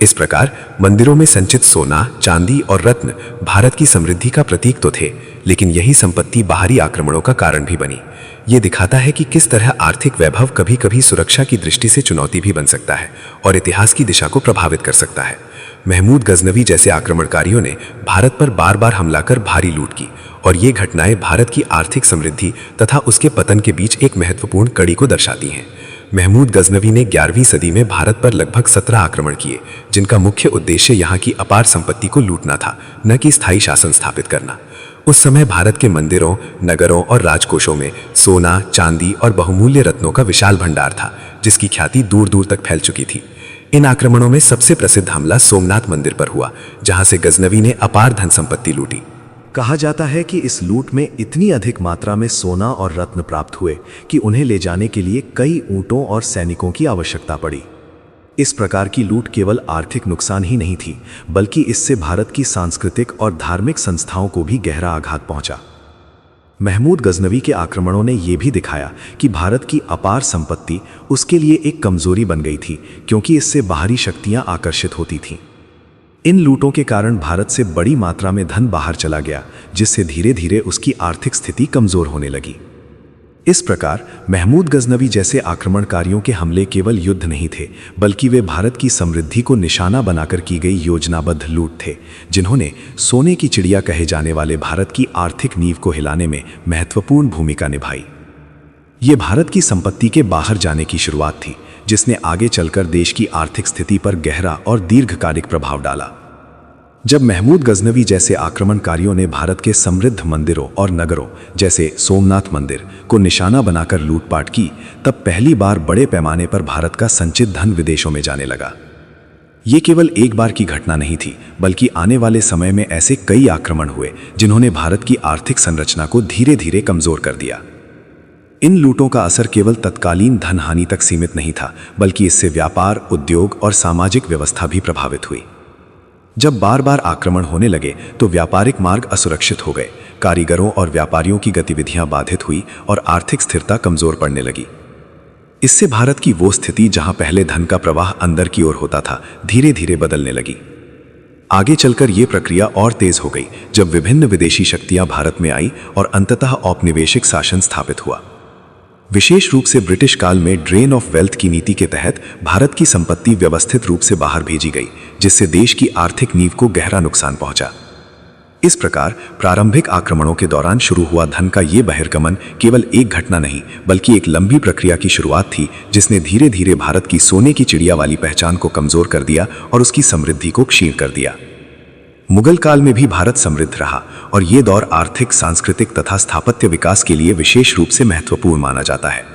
इस प्रकार मंदिरों में संचित सोना, चांदी और रत्न भारत की समृद्धि का प्रतीक तो थे, लेकिन यही संपत्ति बाहरी आक्रमणों का कारण भी बनी। ये दिखाता है कि किस तरह आर्थिक वैभव कभी कभी सुरक्षा की दृष्टि से चुनौती भी बन सकता है और इतिहास की दिशा को प्रभावित कर सकता है। महमूद गजनवी जैसे आक्रमणकारियों ने भारत पर बार बार हमला कर भारी लूट की और ये घटनाएं भारत की आर्थिक समृद्धि तथा उसके पतन के बीच एक महत्वपूर्ण कड़ी को दर्शाती हैं। महमूद गजनवी ने 11वीं सदी में भारत पर लगभग 17 आक्रमण किए, जिनका मुख्य उद्देश्य यहाँ की अपार संपत्ति को लूटना था, न कि स्थायी शासन स्थापित करना। उस समय भारत के मंदिरों, नगरों और राजकोषों में सोना, चांदी और बहुमूल्य रत्नों का विशाल भंडार था, जिसकी ख्याति दूर दूर तक फैल चुकी थी। इन आक्रमणों में सबसे प्रसिद्ध हमला सोमनाथ मंदिर पर हुआ, जहां से गजनवी ने अपार धन संपत्ति लूटी। कहा जाता है कि इस लूट में इतनी अधिक मात्रा में सोना और रत्न प्राप्त हुए कि उन्हें ले जाने के लिए कई ऊंटों और सैनिकों की आवश्यकता पड़ी। इस प्रकार की लूट केवल आर्थिक नुकसान ही नहीं थी, बल्कि इससे भारत की सांस्कृतिक और धार्मिक संस्थाओं को भी गहरा आघात पहुंचा। महमूद गजनवी के आक्रमणों ने यह भी दिखाया कि भारत की अपार संपत्ति उसके लिए एक कमजोरी बन गई थी, क्योंकि इससे बाहरी शक्तियां आकर्षित होती थीं। इन लूटों के कारण भारत से बड़ी मात्रा में धन बाहर चला गया, जिससे धीरे धीरे उसकी आर्थिक स्थिति कमजोर होने लगी। इस प्रकार महमूद गजनवी जैसे आक्रमणकारियों के हमले केवल युद्ध नहीं थे, बल्कि वे भारत की समृद्धि को निशाना बनाकर की गई योजनाबद्ध लूट थे, जिन्होंने सोने की चिड़िया कहे जाने वाले भारत की आर्थिक नींव को हिलाने में महत्वपूर्ण भूमिका निभाई। ये भारत की संपत्ति के बाहर जाने की शुरुआत थी, जिसने आगे चलकर देश की आर्थिक स्थिति पर गहरा और दीर्घकालिक प्रभाव डाला। जब महमूद गजनवी जैसे आक्रमणकारियों ने भारत के समृद्ध मंदिरों और नगरों जैसे सोमनाथ मंदिर को निशाना बनाकर लूटपाट की, तब पहली बार बड़े पैमाने पर भारत का संचित धन विदेशों में जाने लगा। ये केवल एक बार की घटना नहीं थी, बल्कि आने वाले समय में ऐसे कई आक्रमण हुए जिन्होंने भारत की आर्थिक संरचना को धीरे धीरे कमजोर कर दिया। इन लूटों का असर केवल तत्कालीन धन हानि तक सीमित नहीं था, बल्कि इससे व्यापार, उद्योग और सामाजिक व्यवस्था भी प्रभावित हुई। जब बार बार आक्रमण होने लगे तो व्यापारिक मार्ग असुरक्षित हो गए, कारीगरों और व्यापारियों की गतिविधियां बाधित हुई और आर्थिक स्थिरता कमजोर पड़ने लगी। इससे भारत की वो स्थिति जहां पहले धन का प्रवाह अंदर की ओर होता था, धीरे धीरे बदलने लगी। आगे चलकर यह प्रक्रिया और तेज हो गई जब विभिन्न विदेशी शक्तियां भारत में आई और अंततः औपनिवेशिक शासन स्थापित हुआ। विशेष रूप से ब्रिटिश काल में ड्रेन ऑफ वेल्थ की नीति के तहत भारत की संपत्ति व्यवस्थित रूप से बाहर भेजी गई, जिससे देश की आर्थिक नींव को गहरा नुकसान पहुंचा। इस प्रकार प्रारंभिक आक्रमणों के दौरान शुरू हुआ धन का ये बहिर्गमन केवल एक घटना नहीं, बल्कि एक लंबी प्रक्रिया की शुरुआत थी, जिसने धीरे धीरे भारत की सोने की चिड़िया वाली पहचान को कमजोर कर दिया और उसकी समृद्धि को क्षीण कर दिया। मुगल काल में भी भारत समृद्ध रहा और ये दौर आर्थिक, सांस्कृतिक तथा स्थापत्य विकास के लिए विशेष रूप से महत्वपूर्ण माना जाता है।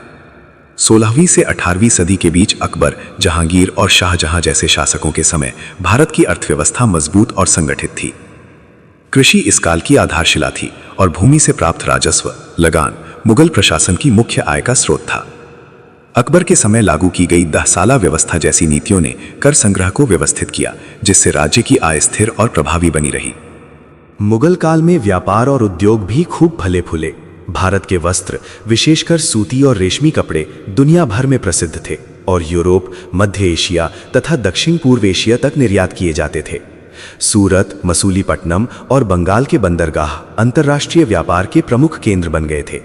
16वीं से 18वीं सदी के बीच अकबर, जहांगीर और शाहजहां जैसे शासकों के समय भारत की अर्थव्यवस्था मजबूत और संगठित थी। कृषि इस काल की आधारशिला थी और भूमि से प्राप्त राजस्व, लगान, मुगल प्रशासन की मुख्य आय का स्रोत था। अकबर के समय लागू की गई 10 साला व्यवस्था जैसी नीतियों ने कर संग्रह को व्यवस्थित किया, जिससे राज्य की आय स्थिर और प्रभावी बनी रही। मुगल काल में व्यापार और उद्योग भी खूब फले फूले। भारत के वस्त्र, विशेषकर सूती और रेशमी कपड़े, दुनिया भर में प्रसिद्ध थे और यूरोप, मध्य एशिया तथा दक्षिण पूर्व एशिया तक निर्यात किए जाते थे। सूरत, मसूलीपट्टनम और बंगाल के बंदरगाह अंतर्राष्ट्रीय व्यापार के प्रमुख केंद्र बन गए थे।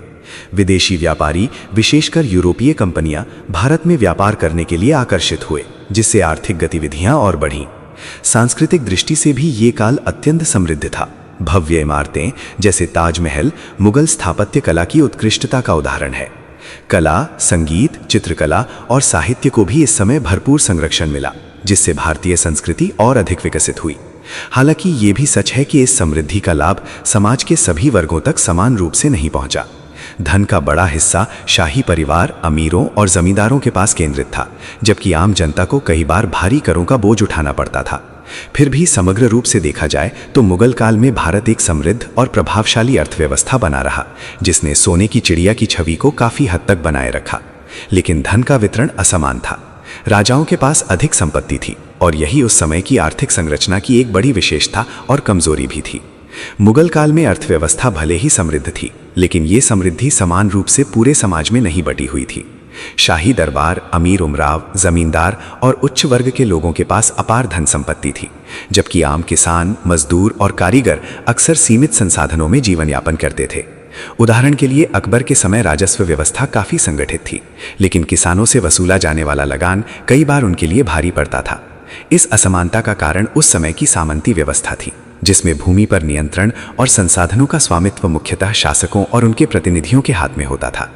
विदेशी व्यापारी, विशेषकर यूरोपीय कंपनियां भारत में व्यापार करने के लिए आकर्षित हुए, जिससे आर्थिक गतिविधियां और बढ़ीं। सांस्कृतिक दृष्टि से भी ये काल अत्यंत समृद्ध था। भव्य इमारतें जैसे ताजमहल मुगल स्थापत्य कला की उत्कृष्टता का उदाहरण है। कला, संगीत, चित्रकला और साहित्य को भी इस समय भरपूर संरक्षण मिला, जिससे भारतीय संस्कृति और अधिक विकसित हुई। हालांकि ये भी सच है कि इस समृद्धि का लाभ समाज के सभी वर्गों तक समान रूप से नहीं पहुंचा। धन का बड़ा हिस्सा शाही परिवार, अमीरों और जमींदारों के पास केंद्रित था, जबकि आम जनता को कई बार भारी करों का बोझ उठाना पड़ता था। फिर भी समग्र रूप से देखा जाए तो मुगल काल में भारत एक समृद्ध और प्रभावशाली अर्थव्यवस्था बना रहा, जिसने सोने की चिड़िया की छवि को काफी हद तक बनाए रखा। लेकिन धन का वितरण असमान था। राजाओं के पास अधिक संपत्ति थी और यही उस समय की आर्थिक संरचना की एक बड़ी विशेषता और कमजोरी भी थी। मुगल काल में अर्थव्यवस्था भले ही समृद्ध थी, लेकिन ये समृद्धि समान रूप से पूरे समाज में नहीं बटी हुई थी। शाही दरबार, अमीर उमराव, जमींदार और उच्च वर्ग के लोगों के पास अपार धन संपत्ति थी, जबकि आम किसान, मजदूर और कारीगर अक्सर सीमित संसाधनों में जीवन यापन करते थे। उदाहरण के लिए अकबर के समय राजस्व व्यवस्था काफी संगठित थी, लेकिन किसानों से वसूला जाने वाला लगान कई बार उनके लिए भारी पड़ता था। इस असमानता का कारण उस समय की सामंती व्यवस्था थी, जिसमें भूमि पर नियंत्रण और संसाधनों का स्वामित्व मुख्यतः शासकों और उनके प्रतिनिधियों के हाथ में होता था।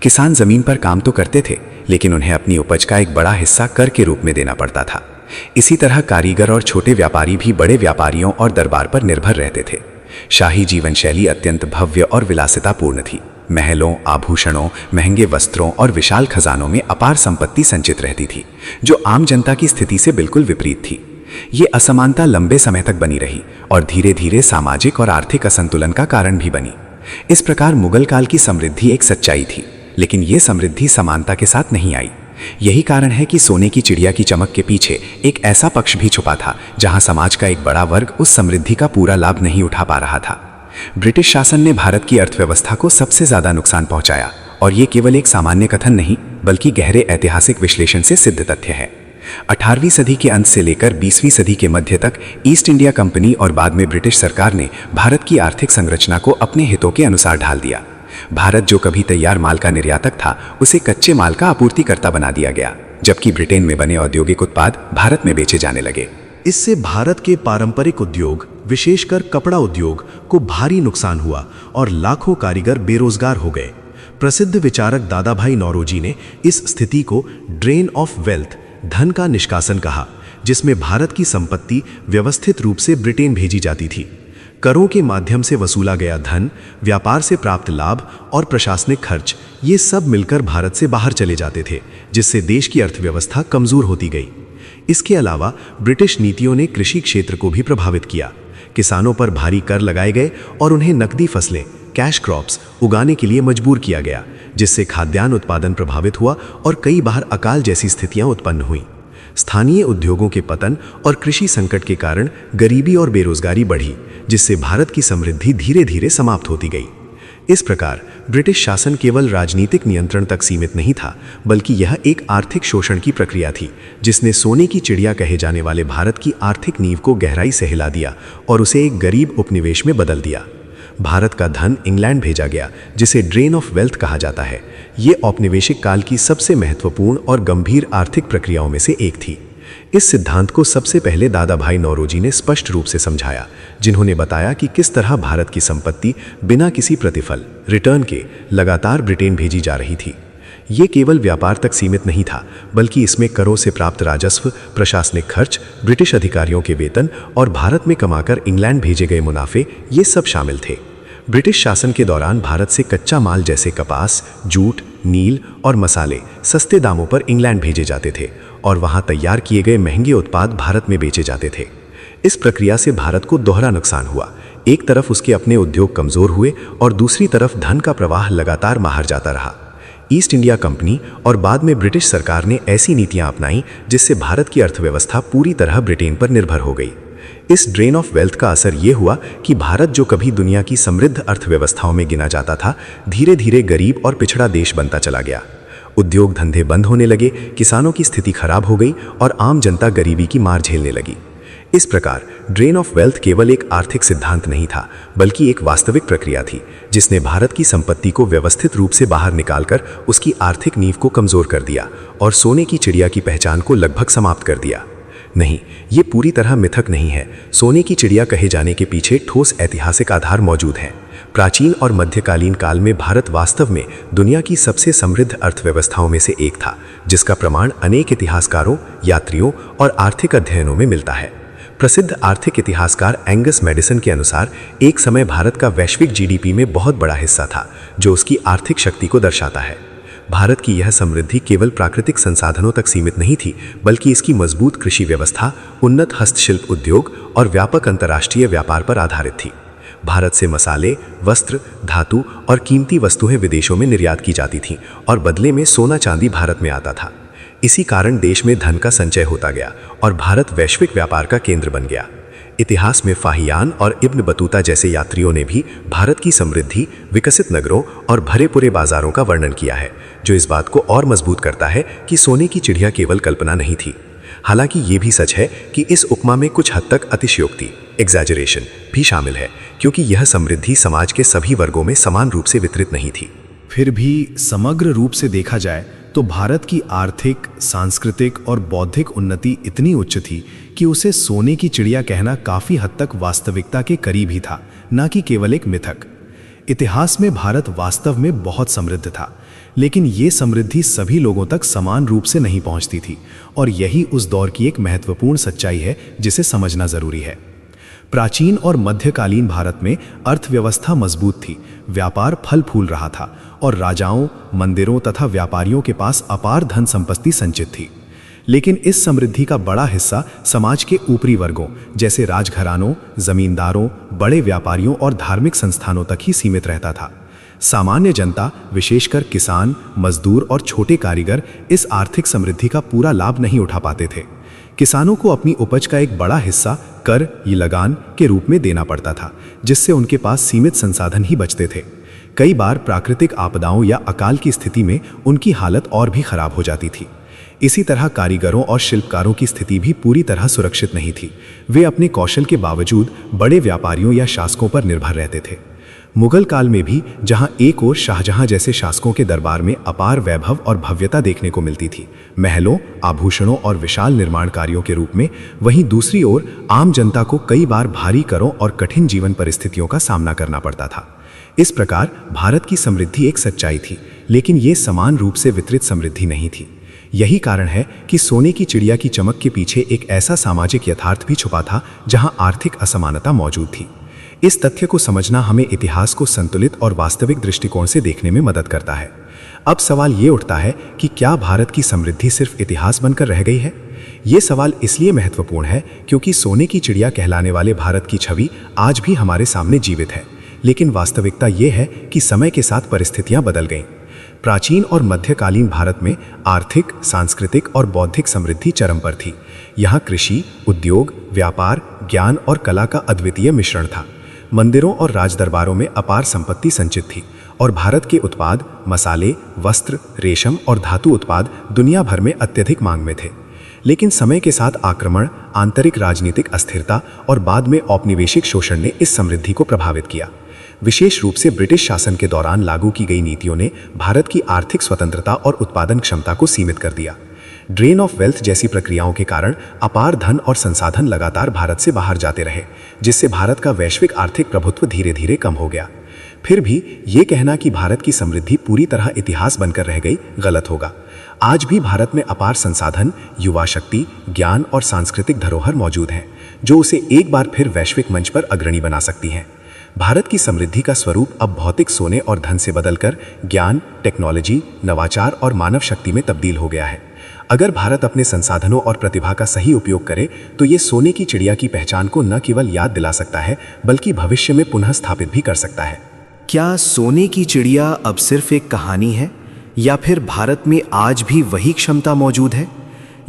किसान जमीन पर काम तो करते थे, लेकिन उन्हें अपनी उपज का एक बड़ा हिस्सा कर के रूप में देना पड़ता था। इसी तरह कारीगर और छोटे व्यापारी भी बड़े व्यापारियों और दरबार पर निर्भर रहते थे। शाही जीवन शैली अत्यंत भव्य और विलासितापूर्ण थी। महलों, आभूषणों, महंगे वस्त्रों और विशाल खजानों में अपार संपत्ति संचित रहती थी, जो आम जनता की स्थिति से बिल्कुल विपरीत थी। ये असमानता लंबे समय तक बनी रही और धीरे धीरे सामाजिक और आर्थिक असंतुलन का कारण भी बनी। इस प्रकार मुगल काल की समृद्धि एक सच्चाई थी, लेकिन ये समृद्धि समानता के साथ नहीं आई। यही कारण है कि सोने की चिड़िया की चमक के पीछे एक ऐसा पक्ष भी छुपा था जहां समाज का एक बड़ा वर्ग उस समृद्धि का पूरा लाभ नहीं उठा पा रहा था। ब्रिटिश शासन ने भारत की अर्थव्यवस्था को सबसे ज्यादा नुकसान पहुंचाया, और ये केवल एक सामान्य कथन नहीं, बल्कि गहरे ऐतिहासिक विश्लेषण से सिद्ध तथ्य है। 18वीं सदी के अंत से लेकर 20वीं सदी के मध्य तक ईस्ट इंडिया कंपनी और बाद में ब्रिटिश सरकार ने भारत की आर्थिक संरचना को अपने हितों के अनुसार ढाल दिया। भारत जो कभी तैयार माल का निर्यातक था, उसे कच्चे माल का आपूर्तिकर्ता बना दिया गया, जबकि ब्रिटेन में बने औद्योगिक उत्पाद भारत में बेचे जाने लगे। इससे भारत के पारंपरिक उद्योग, विशेषकर कपड़ा उद्योग को भारी नुकसान हुआ और लाखों कारीगर बेरोजगार हो गए। प्रसिद्ध विचारक दादा भाई नौरोजी ने इस स्थिति को ड्रेन ऑफ वेल्थ, धन का निष्कासन कहा, जिसमें भारत की संपत्ति व्यवस्थित रूप से ब्रिटेन भेजी जाती थी। करों के माध्यम से वसूला गया धन, व्यापार से प्राप्त लाभ और प्रशासनिक खर्च, ये सब मिलकर भारत से बाहर चले जाते थे, जिससे देश की अर्थव्यवस्था कमजोर होती गई। इसके अलावा ब्रिटिश नीतियों ने कृषि क्षेत्र को भी प्रभावित किया। किसानों पर भारी कर लगाए गए और उन्हें नकदी फसलें, कैश क्रॉप्स उगाने के लिए मजबूर किया गया, जिससे खाद्यान्न उत्पादन प्रभावित हुआ और कई बार अकाल जैसी स्थितियां उत्पन्न हुई। स्थानीय उद्योगों के पतन और कृषि संकट के कारण गरीबी और बेरोजगारी बढ़ी, जिससे भारत की समृद्धि धीरे धीरे समाप्त होती गई। इस प्रकार ब्रिटिश शासन केवल राजनीतिक नियंत्रण तक सीमित नहीं था, बल्कि यह एक आर्थिक शोषण की प्रक्रिया थी, जिसने सोने की चिड़िया कहे जाने वाले भारत की आर्थिक नींव को गहराई से हिला दिया और उसे एक गरीब उपनिवेश में बदल दिया। भारत का धन इंग्लैंड भेजा गया, जिसे ड्रेन ऑफ वेल्थ कहा जाता है। ये औपनिवेशिक काल की सबसे महत्वपूर्ण और गंभीर आर्थिक प्रक्रियाओं में से एक थी। इस सिद्धांत को सबसे पहले दादा भाई नौरोजी ने स्पष्ट रूप से समझाया, जिन्होंने बताया कि किस तरह भारत की संपत्ति बिना किसी प्रतिफल, रिटर्न के लगातार ब्रिटेन भेजी जा रही थी। ये केवल व्यापार तक सीमित नहीं था, बल्कि इसमें करों से प्राप्त राजस्व, प्रशासनिक खर्च, ब्रिटिश अधिकारियों के वेतन और भारत में कमाकर इंग्लैंड भेजे गए मुनाफे, ये सब शामिल थे। ब्रिटिश शासन के दौरान भारत से कच्चा माल जैसे कपास, जूट, नील और मसाले सस्ते दामों पर इंग्लैंड भेजे जाते थे और वहां तैयार किए गए महंगे उत्पाद भारत में बेचे जाते थे। इस प्रक्रिया से भारत को दोहरा नुकसान हुआ। एक तरफ उसके अपने उद्योग कमजोर हुए और दूसरी तरफ धन का प्रवाह लगातार बाहर जाता रहा। ईस्ट इंडिया कंपनी और बाद में ब्रिटिश सरकार ने ऐसी नीतियां अपनाई जिससे भारत की अर्थव्यवस्था पूरी तरह ब्रिटेन पर निर्भर हो गई। इस ड्रेन ऑफ वेल्थ का असर ये हुआ कि भारत जो कभी दुनिया की समृद्ध अर्थव्यवस्थाओं में गिना जाता था, धीरे धीरे गरीब और पिछड़ा देश बनता चला गया। उद्योग धंधे बंद होने लगे, किसानों की स्थिति खराब हो गई और आम जनता गरीबी की मार झेलने लगी। इस प्रकार ड्रेन ऑफ वेल्थ केवल एक आर्थिक सिद्धांत नहीं था, बल्कि एक वास्तविक प्रक्रिया थी, जिसने भारत की संपत्ति को व्यवस्थित रूप से बाहर निकालकर उसकी आर्थिक नींव को कमजोर कर दिया और सोने की चिड़िया की पहचान को लगभग समाप्त कर दिया। नहीं, ये पूरी तरह मिथक नहीं है। सोने की चिड़िया कहे जाने के पीछे ठोस ऐतिहासिक आधार मौजूद हैं। प्राचीन और मध्यकालीन काल में भारत वास्तव में दुनिया की सबसे समृद्ध अर्थव्यवस्थाओं में से एक था, जिसका प्रमाण अनेक इतिहासकारों, यात्रियों और आर्थिक अध्ययनों में मिलता है। प्रसिद्ध आर्थिक इतिहासकार एंगस मैडिसन के अनुसार एक समय भारत का वैश्विक जीडीपी में बहुत बड़ा हिस्सा था, जो उसकी आर्थिक शक्ति को दर्शाता है। भारत की यह समृद्धि केवल प्राकृतिक संसाधनों तक सीमित नहीं थी, बल्कि इसकी मजबूत कृषि व्यवस्था, उन्नत हस्तशिल्प उद्योग और व्यापक अंतर्राष्ट्रीय व्यापार पर आधारित थी। भारत से मसाले, वस्त्र, धातु और कीमती वस्तुएं विदेशों में निर्यात की जाती थीं और बदले में सोना चांदी भारत में आता था। इसी कारण देश में धन का संचय होता गया और भारत वैश्विक व्यापार का केंद्र बन गया। इतिहास में फाहियान और इब्न बतूता जैसे यात्रियों ने भी भारत की समृद्धि, विकसित नगरों और भरे पूरे बाजारों का वर्णन किया है, जो इस बात को और मजबूत करता है कि सोने की चिड़िया केवल कल्पना नहीं थी। हालांकि ये भी सच है कि इस उपमा में कुछ हद तक अतिशयोक्ति, एग्जैजरेशन भी शामिल है, क्योंकि यह समृद्धि समाज के सभी वर्गों में समान रूप से वितरित नहीं थी। फिर भी समग्र रूप से देखा जाए तो भारत की आर्थिक, सांस्कृतिक और बौद्धिक उन्नति इतनी उच्च थी कि उसे सोने की चिड़िया कहना काफी हद तक वास्तविकता के करीब ही था, न कि केवल एक मिथक। इतिहास में भारत वास्तव में बहुत समृद्ध था, लेकिन ये समृद्धि सभी लोगों तक समान रूप से नहीं पहुंचती थी, और यही उस दौर की एक महत्वपूर्ण सच्चाई है जिसे समझना जरूरी है। प्राचीन और मध्यकालीन भारत में अर्थव्यवस्था मजबूत थी, व्यापार फल फूल रहा था और राजाओं, मंदिरों तथा व्यापारियों के पास अपार धन संपत्ति संचित थी। लेकिन इस समृद्धि का बड़ा हिस्सा समाज के ऊपरी वर्गों जैसे राजघरानों, जमींदारों, बड़े व्यापारियों और धार्मिक संस्थानों तक ही सीमित रहता था। सामान्य जनता, विशेषकर किसान, मजदूर और छोटे कारीगर इस आर्थिक समृद्धि का पूरा लाभ नहीं उठा पाते थे। किसानों को अपनी उपज का एक बड़ा हिस्सा कर या लगान के रूप में देना पड़ता था, जिससे उनके पास सीमित संसाधन ही बचते थे। कई बार प्राकृतिक आपदाओं या अकाल की स्थिति में उनकी हालत और भी खराब हो जाती थी। इसी तरह कारीगरों और शिल्पकारों की स्थिति भी पूरी तरह सुरक्षित नहीं थी। वे अपने कौशल के बावजूद बड़े व्यापारियों या शासकों पर निर्भर रहते थे। मुगल काल में भी जहां एक ओर शाहजहां जैसे शासकों के दरबार में अपार वैभव और भव्यता देखने को मिलती थी, महलों, आभूषणों और विशाल निर्माण कार्यों के रूप में, वहीं दूसरी ओर आम जनता को कई बार भारी करों और कठिन जीवन परिस्थितियों का सामना करना पड़ता था। इस प्रकार भारत की समृद्धि एक सच्चाई थी, लेकिन ये समान रूप से वितरित समृद्धि नहीं थी। यही कारण है कि सोने की चिड़िया की चमक के पीछे एक ऐसा सामाजिक यथार्थ भी छुपा था जहां आर्थिक असमानता मौजूद थी। इस तथ्य को समझना हमें इतिहास को संतुलित और वास्तविक दृष्टिकोण से देखने में मदद करता है। अब सवाल ये उठता है कि क्या भारत की समृद्धि सिर्फ इतिहास बनकर रह गई है? ये सवाल इसलिए महत्वपूर्ण है क्योंकि सोने की चिड़िया कहलाने वाले भारत की छवि आज भी हमारे सामने जीवित है, लेकिन वास्तविकता ये है कि समय के साथ परिस्थितियां बदल गईं। प्राचीन और मध्यकालीन भारत में आर्थिक, सांस्कृतिक और बौद्धिक समृद्धि चरम पर थी। यहाँ कृषि, उद्योग, व्यापार, ज्ञान और कला का अद्वितीय मिश्रण था। मंदिरों और राजदरबारों में अपार संपत्ति संचित थी और भारत के उत्पाद, मसाले, वस्त्र, रेशम और धातु उत्पाद दुनिया भर में अत्यधिक मांग में थे। लेकिन समय के साथ आक्रमण, आंतरिक राजनीतिक अस्थिरता और बाद में औपनिवेशिक शोषण ने इस समृद्धि को प्रभावित किया। विशेष रूप से ब्रिटिश शासन के दौरान लागू की गई नीतियों ने भारत की आर्थिक स्वतंत्रता और उत्पादन क्षमता को सीमित कर दिया। ड्रेन ऑफ वेल्थ जैसी प्रक्रियाओं के कारण अपार धन और संसाधन लगातार भारत से बाहर जाते रहे, जिससे भारत का वैश्विक आर्थिक प्रभुत्व धीरे धीरे कम हो गया। फिर भी ये कहना कि भारत की समृद्धि पूरी तरह इतिहास बनकर रह गई गलत होगा। आज भी भारत में अपार संसाधन, युवा शक्ति, ज्ञान और सांस्कृतिक धरोहर मौजूद हैं, जो उसे एक बार फिर वैश्विक मंच पर अग्रणी बना सकती हैं। भारत की समृद्धि का स्वरूप अब भौतिक सोने और धन से बदलकर ज्ञान, टेक्नोलॉजी, नवाचार और मानव शक्ति में तब्दील हो गया है। अगर भारत अपने संसाधनों और प्रतिभा का सही उपयोग करे तो ये सोने की चिड़िया की पहचान को न केवल याद दिला सकता है, बल्कि भविष्य में पुनः स्थापित भी कर सकता है। क्या सोने की चिड़िया अब सिर्फ एक कहानी है, या फिर भारत में आज भी वही क्षमता मौजूद है?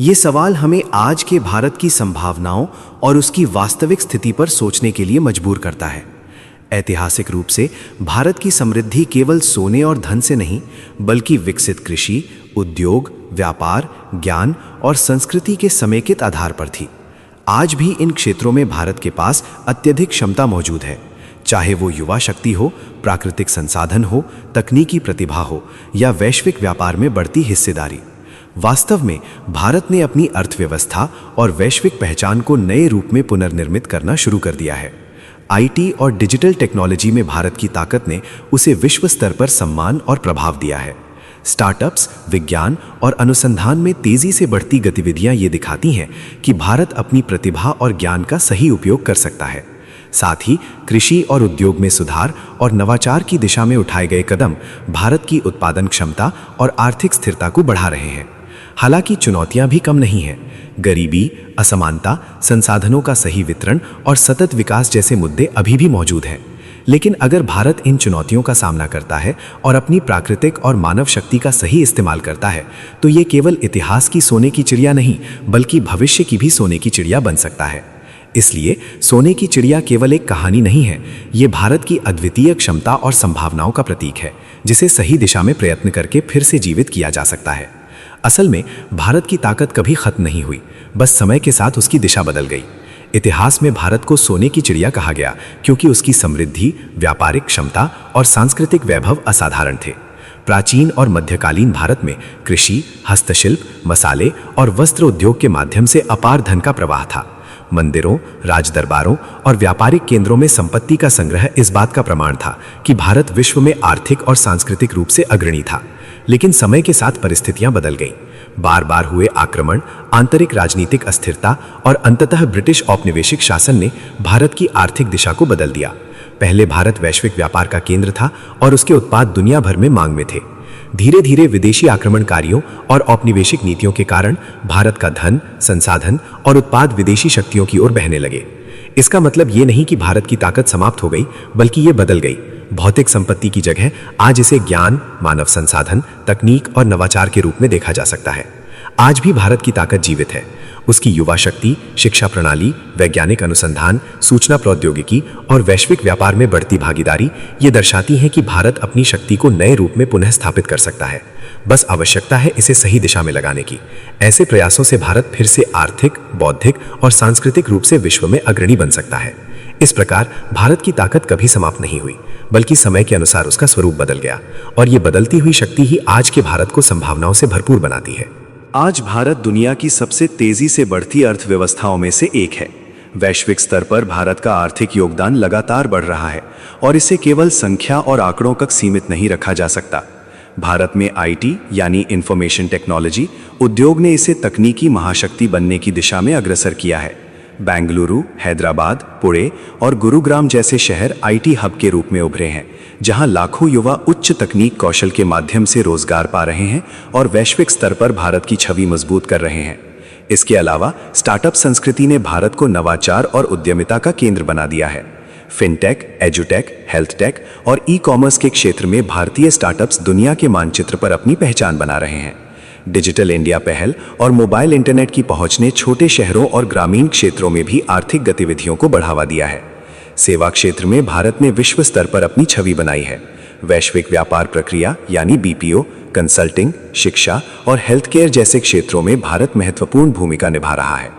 ये सवाल हमें आज के भारत की संभावनाओं और उसकी वास्तविक स्थिति पर सोचने के लिए मजबूर करता है। ऐतिहासिक रूप से भारत की समृद्धि केवल सोने और धन से नहीं, बल्कि विकसित कृषि, उद्योग, व्यापार, ज्ञान और संस्कृति के समेकित आधार पर थी। आज भी इन क्षेत्रों में भारत के पास अत्यधिक क्षमता मौजूद है, चाहे वो युवा शक्ति हो, प्राकृतिक संसाधन हो, तकनीकी प्रतिभा हो या वैश्विक व्यापार में बढ़ती हिस्सेदारी। वास्तव में भारत ने अपनी अर्थव्यवस्था और वैश्विक पहचान को नए रूप में पुनर्निर्मित करना शुरू कर दिया है। आईटी और डिजिटल टेक्नोलॉजी में भारत की ताकत ने उसे विश्व स्तर पर सम्मान और प्रभाव दिया है। स्टार्टअप्स, विज्ञान और अनुसंधान में तेजी से बढ़ती गतिविधियां ये दिखाती हैं कि भारत अपनी प्रतिभा और ज्ञान का सही उपयोग कर सकता है। साथ ही कृषि और उद्योग में सुधार और नवाचार की दिशा में उठाए गए कदम भारत की उत्पादन क्षमता और आर्थिक स्थिरता को बढ़ा रहे हैं। हालांकि चुनौतियां भी कम नहीं हैं। गरीबी, असमानता, संसाधनों का सही वितरण और सतत विकास जैसे मुद्दे अभी भी मौजूद हैं। लेकिन अगर भारत इन चुनौतियों का सामना करता है और अपनी प्राकृतिक और मानव शक्ति का सही इस्तेमाल करता है, तो ये केवल इतिहास की सोने की चिड़िया नहीं, बल्कि भविष्य की भी सोने की चिड़िया बन सकता है। इसलिए सोने की चिड़िया केवल एक कहानी नहीं है, ये भारत की अद्वितीय क्षमता और संभावनाओं का प्रतीक है, जिसे सही दिशा में प्रयत्न करके फिर से जीवित किया जा सकता है। असल में भारत की ताकत कभी खत्म नहीं हुई, बस समय के साथ उसकी दिशा बदल गई। इतिहास में भारत को सोने की चिड़िया कहा गया क्योंकि उसकी समृद्धि, व्यापारिक क्षमता और सांस्कृतिक वैभव असाधारण थे। प्राचीन और मध्यकालीन भारत में कृषि, हस्तशिल्प, मसाले और वस्त्र उद्योग के माध्यम से अपार धन का प्रवाह था। मंदिरों, राजदरबारों और व्यापारिक केंद्रों में संपत्ति का संग्रह इस बात का प्रमाण था कि भारत विश्व में आर्थिक और सांस्कृतिक रूप से अग्रणी था। लेकिन समय के साथ परिस्थितियां बदल गईं। बार बार हुए आक्रमण, आंतरिक राजनीतिक अस्थिरता और अंततः ब्रिटिश औपनिवेशिक शासन ने भारत की आर्थिक दिशा को बदल दिया। पहले भारत वैश्विक व्यापार का केंद्र था और उसके उत्पाद दुनिया भर में मांग में थे। धीरे धीरे विदेशी आक्रमणकारियों और औपनिवेशिक नीतियों के कारण भारत का धन, संसाधन और उत्पाद विदेशी शक्तियों की ओर बहने लगे। इसका मतलब ये नहीं कि भारत की ताकत समाप्त हो गई, बल्कि ये बदल गई। भौतिक संपत्ति की जगह आज इसे ज्ञान, मानव संसाधन, तकनीक और नवाचार के रूप में देखा जा सकता है। आज भी भारत की ताकत जीवित है। उसकी युवा शक्ति, शिक्षा प्रणाली, वैज्ञानिक अनुसंधान, सूचना प्रौद्योगिकी और वैश्विक व्यापार में बढ़ती भागीदारी ये दर्शाती हैं कि भारत अपनी शक्ति को नए रूप में पुनः स्थापित कर सकता है। बस आवश्यकता है इसे सही दिशा में लगाने की। ऐसे प्रयासों से भारत फिर से आर्थिक, बौद्धिक और सांस्कृतिक रूप से विश्व में अग्रणी बन सकता है। इस प्रकार भारत की ताकत कभी समाप्त नहीं हुई, बल्कि समय के अनुसार उसका स्वरूप बदल गया और ये बदलती हुई शक्ति ही आज के भारत को संभावनाओं से भरपूर बनाती है। आज भारत दुनिया की सबसे तेजी से बढ़ती अर्थव्यवस्थाओं में से एक है। वैश्विक स्तर पर भारत का आर्थिक योगदान लगातार बढ़ रहा है और इसे केवल संख्या और आंकड़ों तक सीमित नहीं रखा जा सकता। भारत में आईटी यानी इंफॉर्मेशन टेक्नोलॉजी उद्योग ने इसे तकनीकी महाशक्ति बनने की दिशा में अग्रसर किया है। बेंगलुरु, हैदराबाद, पुणे और गुरुग्राम जैसे शहर आईटी हब के रूप में उभरे हैं, जहां लाखों युवा उच्च तकनीक कौशल के माध्यम से रोजगार पा रहे हैं और वैश्विक स्तर पर भारत की छवि मजबूत कर रहे हैं। इसके अलावा स्टार्टअप संस्कृति ने भारत को नवाचार और उद्यमिता का केंद्र बना दिया है। फिनटेक, एजुटेक, हेल्थ टेक और ई कॉमर्स के क्षेत्र में भारतीय स्टार्टअप्स दुनिया के मानचित्र पर अपनी पहचान बना रहे हैं। डिजिटल इंडिया पहल और मोबाइल इंटरनेट की पहुंच ने छोटे शहरों और ग्रामीण क्षेत्रों में भी आर्थिक गतिविधियों को बढ़ावा दिया है। सेवा क्षेत्र में भारत ने विश्व स्तर पर अपनी छवि बनाई है। वैश्विक व्यापार प्रक्रिया यानी बीपीओ, कंसल्टिंग, शिक्षा और हेल्थ केयर जैसे क्षेत्रों में भारत महत्वपूर्ण भूमिका निभा रहा है।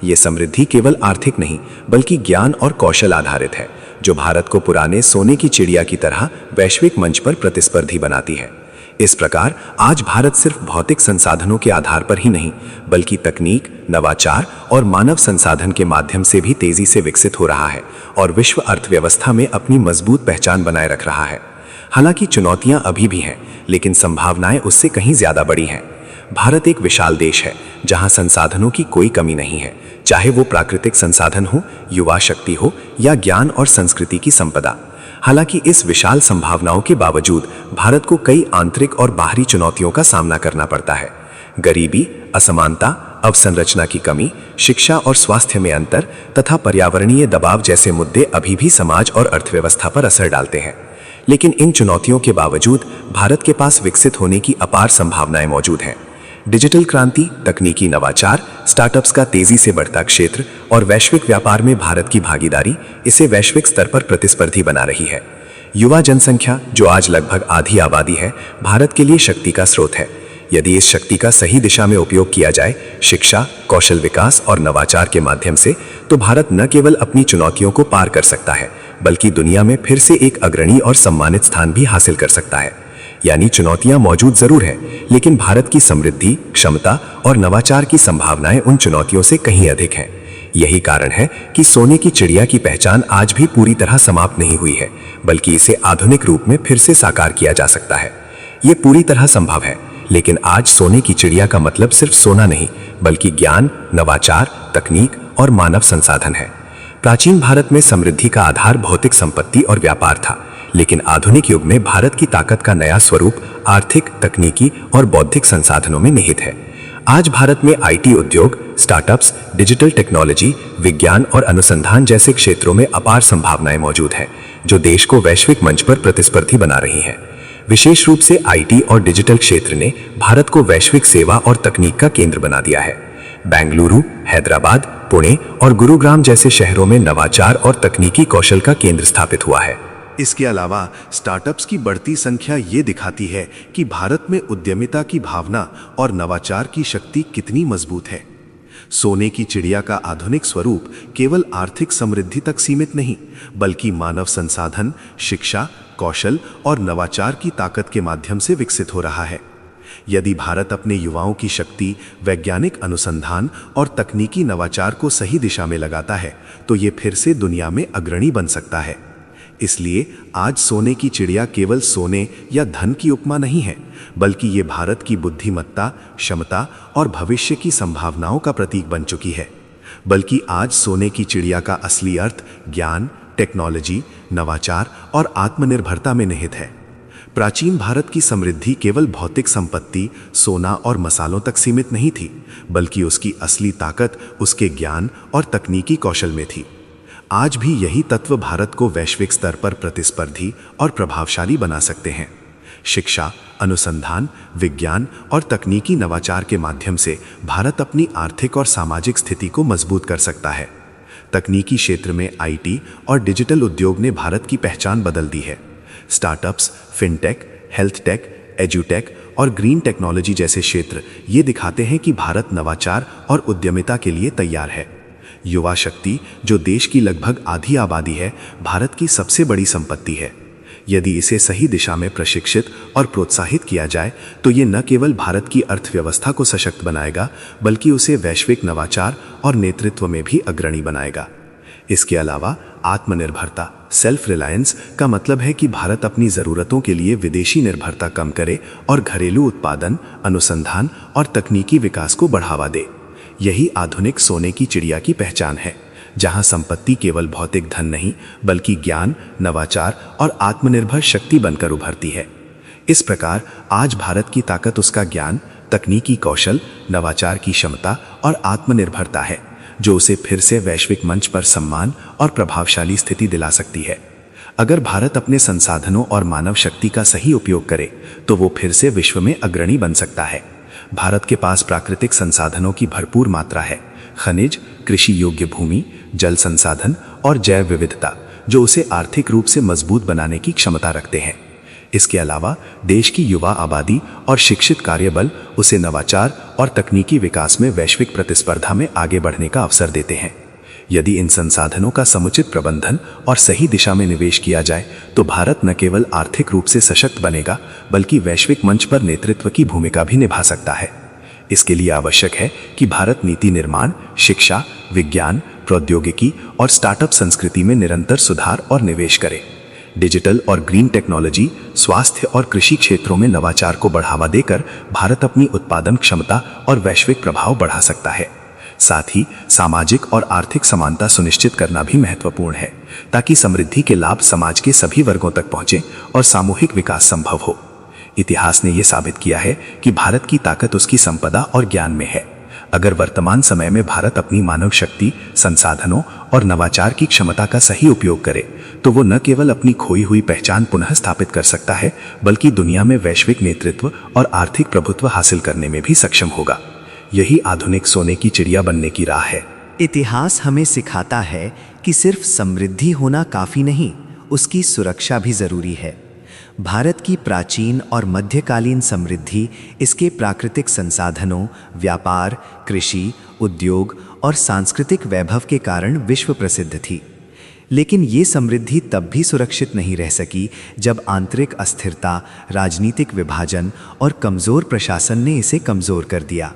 ये समृद्धि केवल आर्थिक नहीं, बल्कि ज्ञान और कौशल आधारित है, जो भारत को पुराने सोने की चिड़िया की तरह वैश्विक मंच पर प्रतिस्पर्धी बनाती है। इस प्रकार आज भारत सिर्फ भौतिक संसाधनों के आधार पर ही नहीं, बल्कि तकनीक, नवाचार और मानव संसाधन के माध्यम से भी तेजी से विकसित हो रहा है और विश्व अर्थव्यवस्था में अपनी मजबूत पहचान बनाए रख रहा है। हालांकि चुनौतियां अभी भी हैं, लेकिन संभावनाएं उससे कहीं ज्यादा बड़ी हैं। भारत एक विशाल देश है, जहां संसाधनों की कोई कमी नहीं है, चाहे वो प्राकृतिक संसाधन हो, युवा शक्ति हो या ज्ञान और संस्कृति की संपदा। हालांकि इस विशाल संभावनाओं के बावजूद भारत को कई आंतरिक और बाहरी चुनौतियों का सामना करना पड़ता है। गरीबी, असमानता, अवसंरचना की कमी, शिक्षा और स्वास्थ्य में अंतर तथा पर्यावरणीय दबाव जैसे मुद्दे अभी भी समाज और अर्थव्यवस्था पर असर डालते हैं। लेकिन इन चुनौतियों के बावजूद भारत के पास विकसित होने की अपार संभावनाएं मौजूद हैं। डिजिटल क्रांति, तकनीकी नवाचार, स्टार्टअप्स का तेजी से बढ़ता क्षेत्र और वैश्विक व्यापार में भारत की भागीदारी इसे वैश्विक स्तर पर प्रतिस्पर्धी बना रही है। युवा जनसंख्या, जो आज लगभग आधी आबादी है, भारत के लिए शक्ति का स्रोत है। यदि इस शक्ति का सही दिशा में उपयोग किया जाए, शिक्षा, कौशल विकास और नवाचार के माध्यम से, तो भारत न केवल अपनी चुनौतियों को पार कर सकता है, बल्कि दुनिया में फिर से एक अग्रणी और सम्मानित स्थान भी हासिल कर सकता है। यानी चुनौतियां मौजूद जरूर है, लेकिन भारत की समृद्धि, क्षमता और नवाचार की संभावनाएं उन चुनौतियों से कहीं अधिक हैं। यही कारण है कि सोने की चिड़िया की पहचान आज भी पूरी तरह समाप्त नहीं हुई है, बल्कि इसे आधुनिक रूप में फिर से साकार किया जा सकता है। ये पूरी तरह संभव है, लेकिन आज सोने की चिड़िया का मतलब सिर्फ सोना नहीं, बल्कि ज्ञान, नवाचार, तकनीक और मानव संसाधन है। प्राचीन भारत में समृद्धि का आधार भौतिक संपत्ति और व्यापार था, लेकिन आधुनिक युग में भारत की ताकत का नया स्वरूप आर्थिक, तकनीकी और बौद्धिक संसाधनों में निहित है। आज भारत में आईटी उद्योग, स्टार्टअप्स, डिजिटल टेक्नोलॉजी, विज्ञान और अनुसंधान जैसे क्षेत्रों में अपार संभावनाएं मौजूद हैं, जो देश को वैश्विक मंच पर प्रतिस्पर्धी बना रही हैं। विशेष रूप से आईटी और डिजिटल क्षेत्र ने भारत को वैश्विक सेवा और तकनीक का केंद्र बना दिया है। बेंगलुरु, हैदराबाद, पुणे और गुरुग्राम जैसे शहरों में नवाचार और तकनीकी कौशल का केंद्र स्थापित हुआ है। इसके अलावा स्टार्टअप्स की बढ़ती संख्या ये दिखाती है कि भारत में उद्यमिता की भावना और नवाचार की शक्ति कितनी मजबूत है। सोने की चिड़िया का आधुनिक स्वरूप केवल आर्थिक समृद्धि तक सीमित नहीं, बल्कि मानव संसाधन, शिक्षा, कौशल और नवाचार की ताकत के माध्यम से विकसित हो रहा है। यदि भारत अपने युवाओं की शक्ति, वैज्ञानिक अनुसंधान और तकनीकी नवाचार को सही दिशा में लगाता है, तो ये फिर से दुनिया में अग्रणी बन सकता है। इसलिए आज सोने की चिड़िया केवल सोने या धन की उपमा नहीं है, बल्कि ये भारत की बुद्धिमत्ता, क्षमता और भविष्य की संभावनाओं का प्रतीक बन चुकी है। बल्कि आज सोने की चिड़िया का असली अर्थ ज्ञान, टेक्नोलॉजी, नवाचार और आत्मनिर्भरता में निहित है। प्राचीन भारत की समृद्धि केवल भौतिक संपत्ति, सोना और मसालों तक सीमित नहीं थी, बल्कि उसकी असली ताकत उसके ज्ञान और तकनीकी कौशल में थी। आज भी यही तत्व भारत को वैश्विक स्तर पर प्रतिस्पर्धी और प्रभावशाली बना सकते हैं। शिक्षा, अनुसंधान, विज्ञान और तकनीकी नवाचार के माध्यम से भारत अपनी आर्थिक और सामाजिक स्थिति को मजबूत कर सकता है। तकनीकी क्षेत्र में आईटी और डिजिटल उद्योग ने भारत की पहचान बदल दी है। स्टार्टअप्स, फिनटेक, हेल्थ टेक, एजुटेक और ग्रीन टेक्नोलॉजी जैसे क्षेत्र ये दिखाते हैं कि भारत नवाचार और उद्यमिता के लिए तैयार है। युवा शक्ति, जो देश की लगभग आधी आबादी है, भारत की सबसे बड़ी संपत्ति है। यदि इसे सही दिशा में प्रशिक्षित और प्रोत्साहित किया जाए, तो ये न केवल भारत की अर्थव्यवस्था को सशक्त बनाएगा, बल्कि उसे वैश्विक नवाचार और नेतृत्व में भी अग्रणी बनाएगा। इसके अलावा आत्मनिर्भरता, सेल्फ रिलायंस का मतलब है कि भारत अपनी ज़रूरतों के लिए विदेशी निर्भरता कम करे और घरेलू उत्पादन, अनुसंधान और तकनीकी विकास को बढ़ावा दे। यही आधुनिक सोने की चिड़िया की पहचान है, जहां संपत्ति केवल भौतिक धन नहीं, बल्कि ज्ञान, नवाचार और आत्मनिर्भर शक्ति बनकर उभरती है। इस प्रकार आज भारत की ताकत उसका ज्ञान, तकनीकी कौशल, नवाचार की क्षमता और आत्मनिर्भरता है, जो उसे फिर से वैश्विक मंच पर सम्मान और प्रभावशाली स्थिति दिला सकती है। अगर भारत अपने संसाधनों और मानव शक्ति का सही उपयोग करे, तो वो फिर से विश्व में अग्रणी बन सकता है। भारत के पास प्राकृतिक संसाधनों की भरपूर मात्रा है। खनिज, कृषि योग्य भूमि, जल संसाधन और जैव विविधता, जो उसे आर्थिक रूप से मजबूत बनाने की क्षमता रखते हैं। इसके अलावा देश की युवा आबादी और शिक्षित कार्यबल उसे नवाचार और तकनीकी विकास में वैश्विक प्रतिस्पर्धा में आगे बढ़ने का अवसर देते हैं। यदि इन संसाधनों का समुचित प्रबंधन और सही दिशा में निवेश किया जाए, तो भारत न केवल आर्थिक रूप से सशक्त बनेगा, बल्कि वैश्विक मंच पर नेतृत्व की भूमिका भी निभा सकता है। इसके लिए आवश्यक है कि भारत नीति निर्माण, शिक्षा, विज्ञान, प्रौद्योगिकी और स्टार्टअप संस्कृति में निरंतर सुधार और निवेश करे। डिजिटल और ग्रीन टेक्नोलॉजी, स्वास्थ्य और कृषि क्षेत्रों में नवाचार को बढ़ावा देकर भारत अपनी उत्पादन क्षमता और वैश्विक प्रभाव बढ़ा सकता है। साथ ही सामाजिक और आर्थिक समानता सुनिश्चित करना भी महत्वपूर्ण है, ताकि समृद्धि के लाभ समाज के सभी वर्गों तक पहुंचे और सामूहिक विकास संभव हो। इतिहास ने यह साबित किया है कि भारत की ताकत उसकी संपदा और ज्ञान में है। अगर वर्तमान समय में भारत अपनी मानव शक्ति, संसाधनों और नवाचार की क्षमता का सही उपयोग करे, तो वो न केवल अपनी खोई हुई पहचान पुनः स्थापित कर सकता है, बल्कि दुनिया में वैश्विक नेतृत्व और आर्थिक प्रभुत्व हासिल करने में भी सक्षम होगा। यही आधुनिक सोने की चिड़िया बनने की राह है। इतिहास हमें सिखाता है कि सिर्फ समृद्धि होना काफी नहीं, उसकी सुरक्षा भी जरूरी है। भारत की प्राचीन और मध्यकालीन समृद्धि इसके प्राकृतिक संसाधनों, व्यापार, कृषि, उद्योग और सांस्कृतिक वैभव के कारण विश्व प्रसिद्ध थी। लेकिन ये समृद्धि तब भी सुरक्षित नहीं रह सकी जब आंतरिक अस्थिरता, राजनीतिक विभाजन और कमजोर प्रशासन ने इसे कमजोर कर दिया।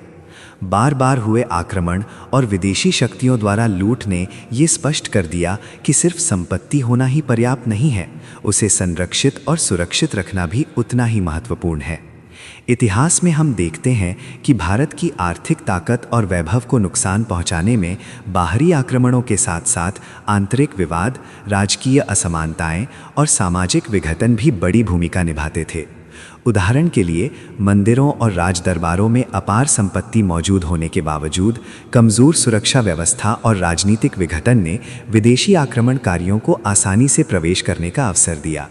बार बार हुए आक्रमण और विदेशी शक्तियों द्वारा लूट ने ये स्पष्ट कर दिया कि सिर्फ संपत्ति होना ही पर्याप्त नहीं है, उसे संरक्षित और सुरक्षित रखना भी उतना ही महत्वपूर्ण है। इतिहास में हम देखते हैं कि भारत की आर्थिक ताकत और वैभव को नुकसान पहुंचाने में बाहरी आक्रमणों के साथ साथ आंतरिक विवाद, राजकीय असमानताएं और सामाजिक विघटन भी बड़ी भूमिका निभाते थे। उदाहरण के लिए, मंदिरों और राजदरबारों में अपार संपत्ति मौजूद होने के बावजूद कमज़ोर सुरक्षा व्यवस्था और राजनीतिक विघटन ने विदेशी आक्रमणकारियों को आसानी से प्रवेश करने का अवसर दिया।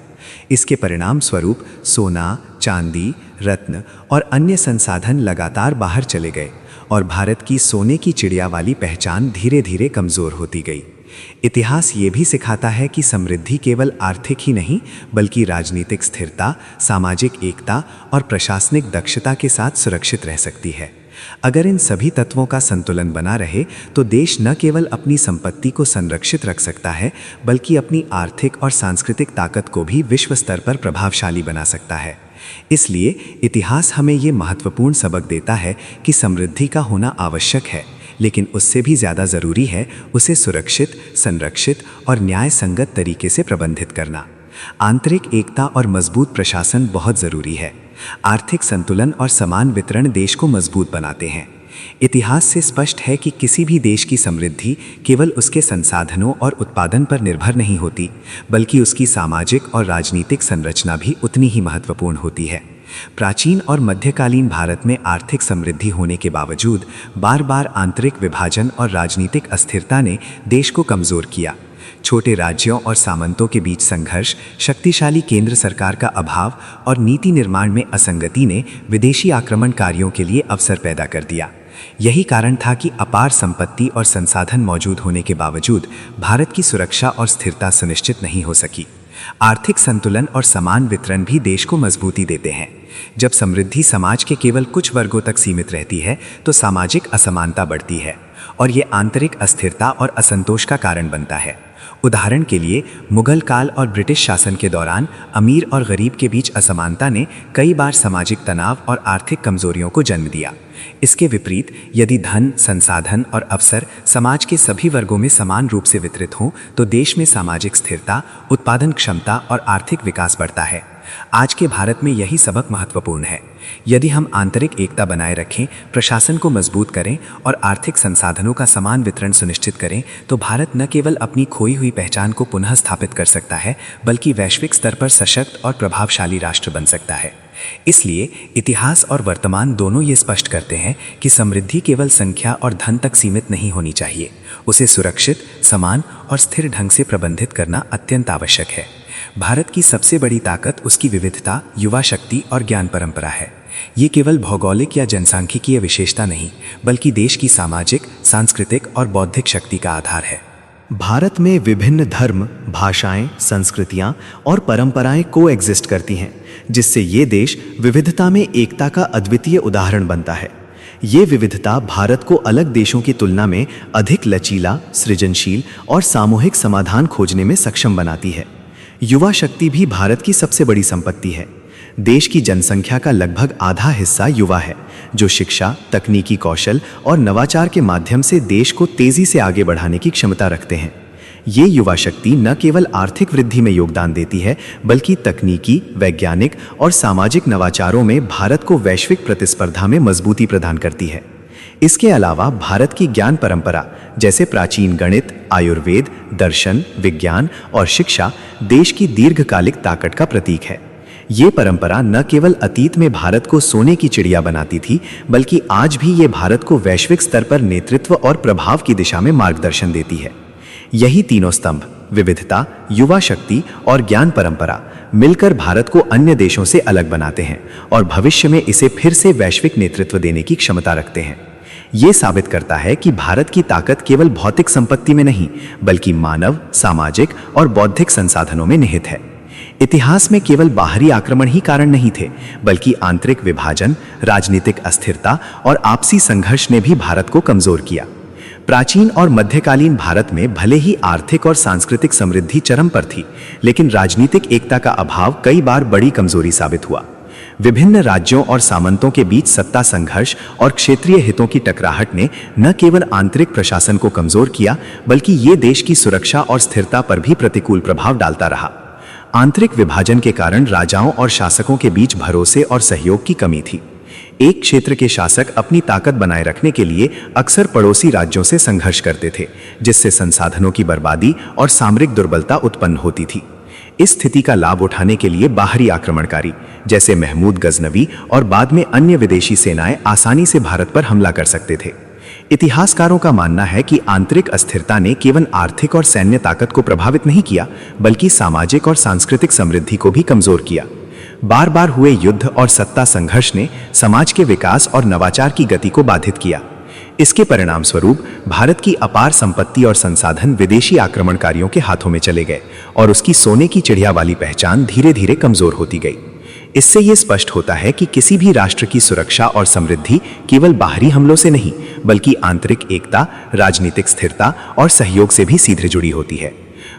इसके परिणाम स्वरूप सोना, चांदी, रत्न और अन्य संसाधन लगातार बाहर चले गए और भारत की सोने की चिड़िया वाली पहचान धीरे धीरे कमज़ोर होती गई। इतिहास ये भी सिखाता है कि समृद्धि केवल आर्थिक ही नहीं बल्कि राजनीतिक स्थिरता, सामाजिक एकता और प्रशासनिक दक्षता के साथ सुरक्षित रह सकती है। अगर इन सभी तत्वों का संतुलन बना रहे तो देश न केवल अपनी संपत्ति को संरक्षित रख सकता है बल्कि अपनी आर्थिक और सांस्कृतिक ताकत को भी विश्व स्तर पर प्रभावशाली बना सकता है। इसलिए इतिहास हमें ये महत्वपूर्ण सबक देता है कि समृद्धि का होना आवश्यक है, लेकिन उससे भी ज़्यादा ज़रूरी है उसे सुरक्षित, संरक्षित और न्याय संगत तरीके से प्रबंधित करना। आंतरिक एकता और मजबूत प्रशासन बहुत ज़रूरी है। आर्थिक संतुलन और समान वितरण देश को मजबूत बनाते हैं। इतिहास से स्पष्ट है कि किसी भी देश की समृद्धि केवल उसके संसाधनों और उत्पादन पर निर्भर नहीं होती, बल्कि उसकी सामाजिक और राजनीतिक संरचना भी उतनी ही महत्वपूर्ण होती है। प्राचीन और मध्यकालीन भारत में आर्थिक समृद्धि होने के बावजूद बार बार आंतरिक विभाजन और राजनीतिक अस्थिरता ने देश को कमज़ोर किया। छोटे राज्यों और सामंतों के बीच संघर्ष, शक्तिशाली केंद्र सरकार का अभाव और नीति निर्माण में असंगति ने विदेशी आक्रमणकारियों के लिए अवसर पैदा कर दिया। यही कारण था कि अपार संपत्ति और संसाधन मौजूद होने के बावजूद भारत की सुरक्षा और स्थिरता सुनिश्चित नहीं हो सकी। आर्थिक संतुलन और समान वितरण भी देश को मजबूती देते हैं। जब समृद्धि समाज के केवल कुछ वर्गों तक सीमित रहती है तो सामाजिक असमानता बढ़ती है और ये आंतरिक अस्थिरता और असंतोष का कारण बनता है। उदाहरण के लिए, मुगल काल और ब्रिटिश शासन के दौरान अमीर और गरीब के बीच असमानता ने कई बार सामाजिक तनाव और आर्थिक कमजोरियों को जन्म दिया। इसके विपरीत, यदि धन, संसाधन और अवसर समाज के सभी वर्गों में समान रूप से वितरित हों तो देश में सामाजिक स्थिरता, उत्पादन क्षमता और आर्थिक विकास बढ़ता है। आज के भारत में यही सबक महत्वपूर्ण है। यदि हम आंतरिक एकता बनाए रखें, प्रशासन को मजबूत करें और आर्थिक संसाधनों का समान वितरण सुनिश्चित करें तो भारत न केवल अपनी खोई हुई पहचान को पुनः स्थापित कर सकता है बल्कि वैश्विक स्तर पर सशक्त और प्रभावशाली राष्ट्र बन सकता है। इसलिए इतिहास और वर्तमान दोनों ये स्पष्ट करते हैं कि समृद्धि केवल संख्या और धन तक सीमित नहीं होनी चाहिए। उसे सुरक्षित, समान और स्थिर ढंग से प्रबंधित करना अत्यंत आवश्यक है। भारत की सबसे बड़ी ताकत उसकी विविधता, युवा शक्ति और ज्ञान परंपरा है। ये केवल भौगोलिक या जनसांख्यिकीय विशेषता नहीं बल्कि देश की सामाजिक, सांस्कृतिक और बौद्धिक शक्ति का आधार है। भारत में विभिन्न धर्म, भाषाएं, संस्कृतियां और परंपराएं कोएग्जिस्ट करती हैं, जिससे ये देश विविधता में एकता का अद्वितीय उदाहरण बनता है। ये विविधता भारत को अलग देशों की तुलना में अधिक लचीला, सृजनशील और सामूहिक समाधान खोजने में सक्षम बनाती है। युवा शक्ति भी भारत की सबसे बड़ी संपत्ति है। देश की जनसंख्या का लगभग आधा हिस्सा युवा है, जो शिक्षा, तकनीकी कौशल और नवाचार के माध्यम से देश को तेजी से आगे बढ़ाने की क्षमता रखते हैं। ये युवा शक्ति न केवल आर्थिक वृद्धि में योगदान देती है बल्कि तकनीकी, वैज्ञानिक और सामाजिक नवाचारों में भारत को वैश्विक प्रतिस्पर्धा में मजबूती प्रदान करती है। इसके अलावा भारत की ज्ञान परंपरा जैसे प्राचीन गणित, आयुर्वेद, दर्शन, विज्ञान और शिक्षा देश की दीर्घकालिक ताकत का प्रतीक है। ये परंपरा न केवल अतीत में भारत को सोने की चिड़िया बनाती थी बल्कि आज भी ये भारत को वैश्विक स्तर पर नेतृत्व और प्रभाव की दिशा में मार्गदर्शन देती है। यही तीनों स्तंभ, विविधता, युवा शक्ति और ज्ञान परंपरा, मिलकर भारत को अन्य देशों से अलग बनाते हैं और भविष्य में इसे फिर से वैश्विक नेतृत्व देने की क्षमता रखते हैं। ये साबित करता है कि भारत की ताकत केवल भौतिक संपत्ति में नहीं बल्कि मानव, सामाजिक और बौद्धिक संसाधनों में निहित है। इतिहास में केवल बाहरी आक्रमण ही कारण नहीं थे बल्कि आंतरिक विभाजन, राजनीतिक अस्थिरता और आपसी संघर्ष ने भी भारत को कमजोर किया। प्राचीन और मध्यकालीन भारत में भले ही आर्थिक और सांस्कृतिक समृद्धि चरम पर थी, लेकिन राजनीतिक एकता का अभाव कई बार बड़ी कमजोरी साबित हुआ। विभिन्न राज्यों और सामंतों के बीच सत्ता संघर्ष और क्षेत्रीय हितों की टकराहट ने न केवल आंतरिक प्रशासन को कमजोर किया बल्कि ये देश की सुरक्षा और स्थिरता पर भी प्रतिकूल प्रभाव डालता रहा। आंतरिक विभाजन के कारण राजाओं और शासकों के बीच भरोसे और सहयोग की कमी थी। एक क्षेत्र के शासक अपनी ताकत बनाए रखने के लिए अक्सर पड़ोसी राज्यों से संघर्ष करते थे, जिससे संसाधनों की बर्बादी और सामरिक दुर्बलता उत्पन्न होती थी। इस स्थिति का लाभ उठाने के लिए बाहरी आक्रमणकारी जैसे महमूद गजनवी और बाद में अन्य विदेशी सेनाएं आसानी से भारत पर हमला कर सकते थे। इतिहासकारों का मानना है कि आंतरिक अस्थिरता ने केवल आर्थिक और सैन्य ताकत को प्रभावित नहीं किया, बल्कि सामाजिक और सांस्कृतिक समृद्धि को भी कमजोर किया। बार बार हुए युद्ध और सत्ता संघर्ष ने समाज के विकास और नवाचार की गति को बाधित किया। इसके परिणाम स्वरूप भारत की अपार संपत्ति और संसाधन विदेशी आक्रमणकारियों के हाथों में चले गए और उसकी सोने की चिड़िया वाली पहचान धीरे धीरे कमजोर होती गई। इससे यह स्पष्ट होता है कि किसी भी राष्ट्र की सुरक्षा और समृद्धि केवल बाहरी हमलों से नहीं, बल्कि आंतरिक एकता, राजनीतिक स्थिरता और सहयोग से भी सीधे जुड़ी होती है।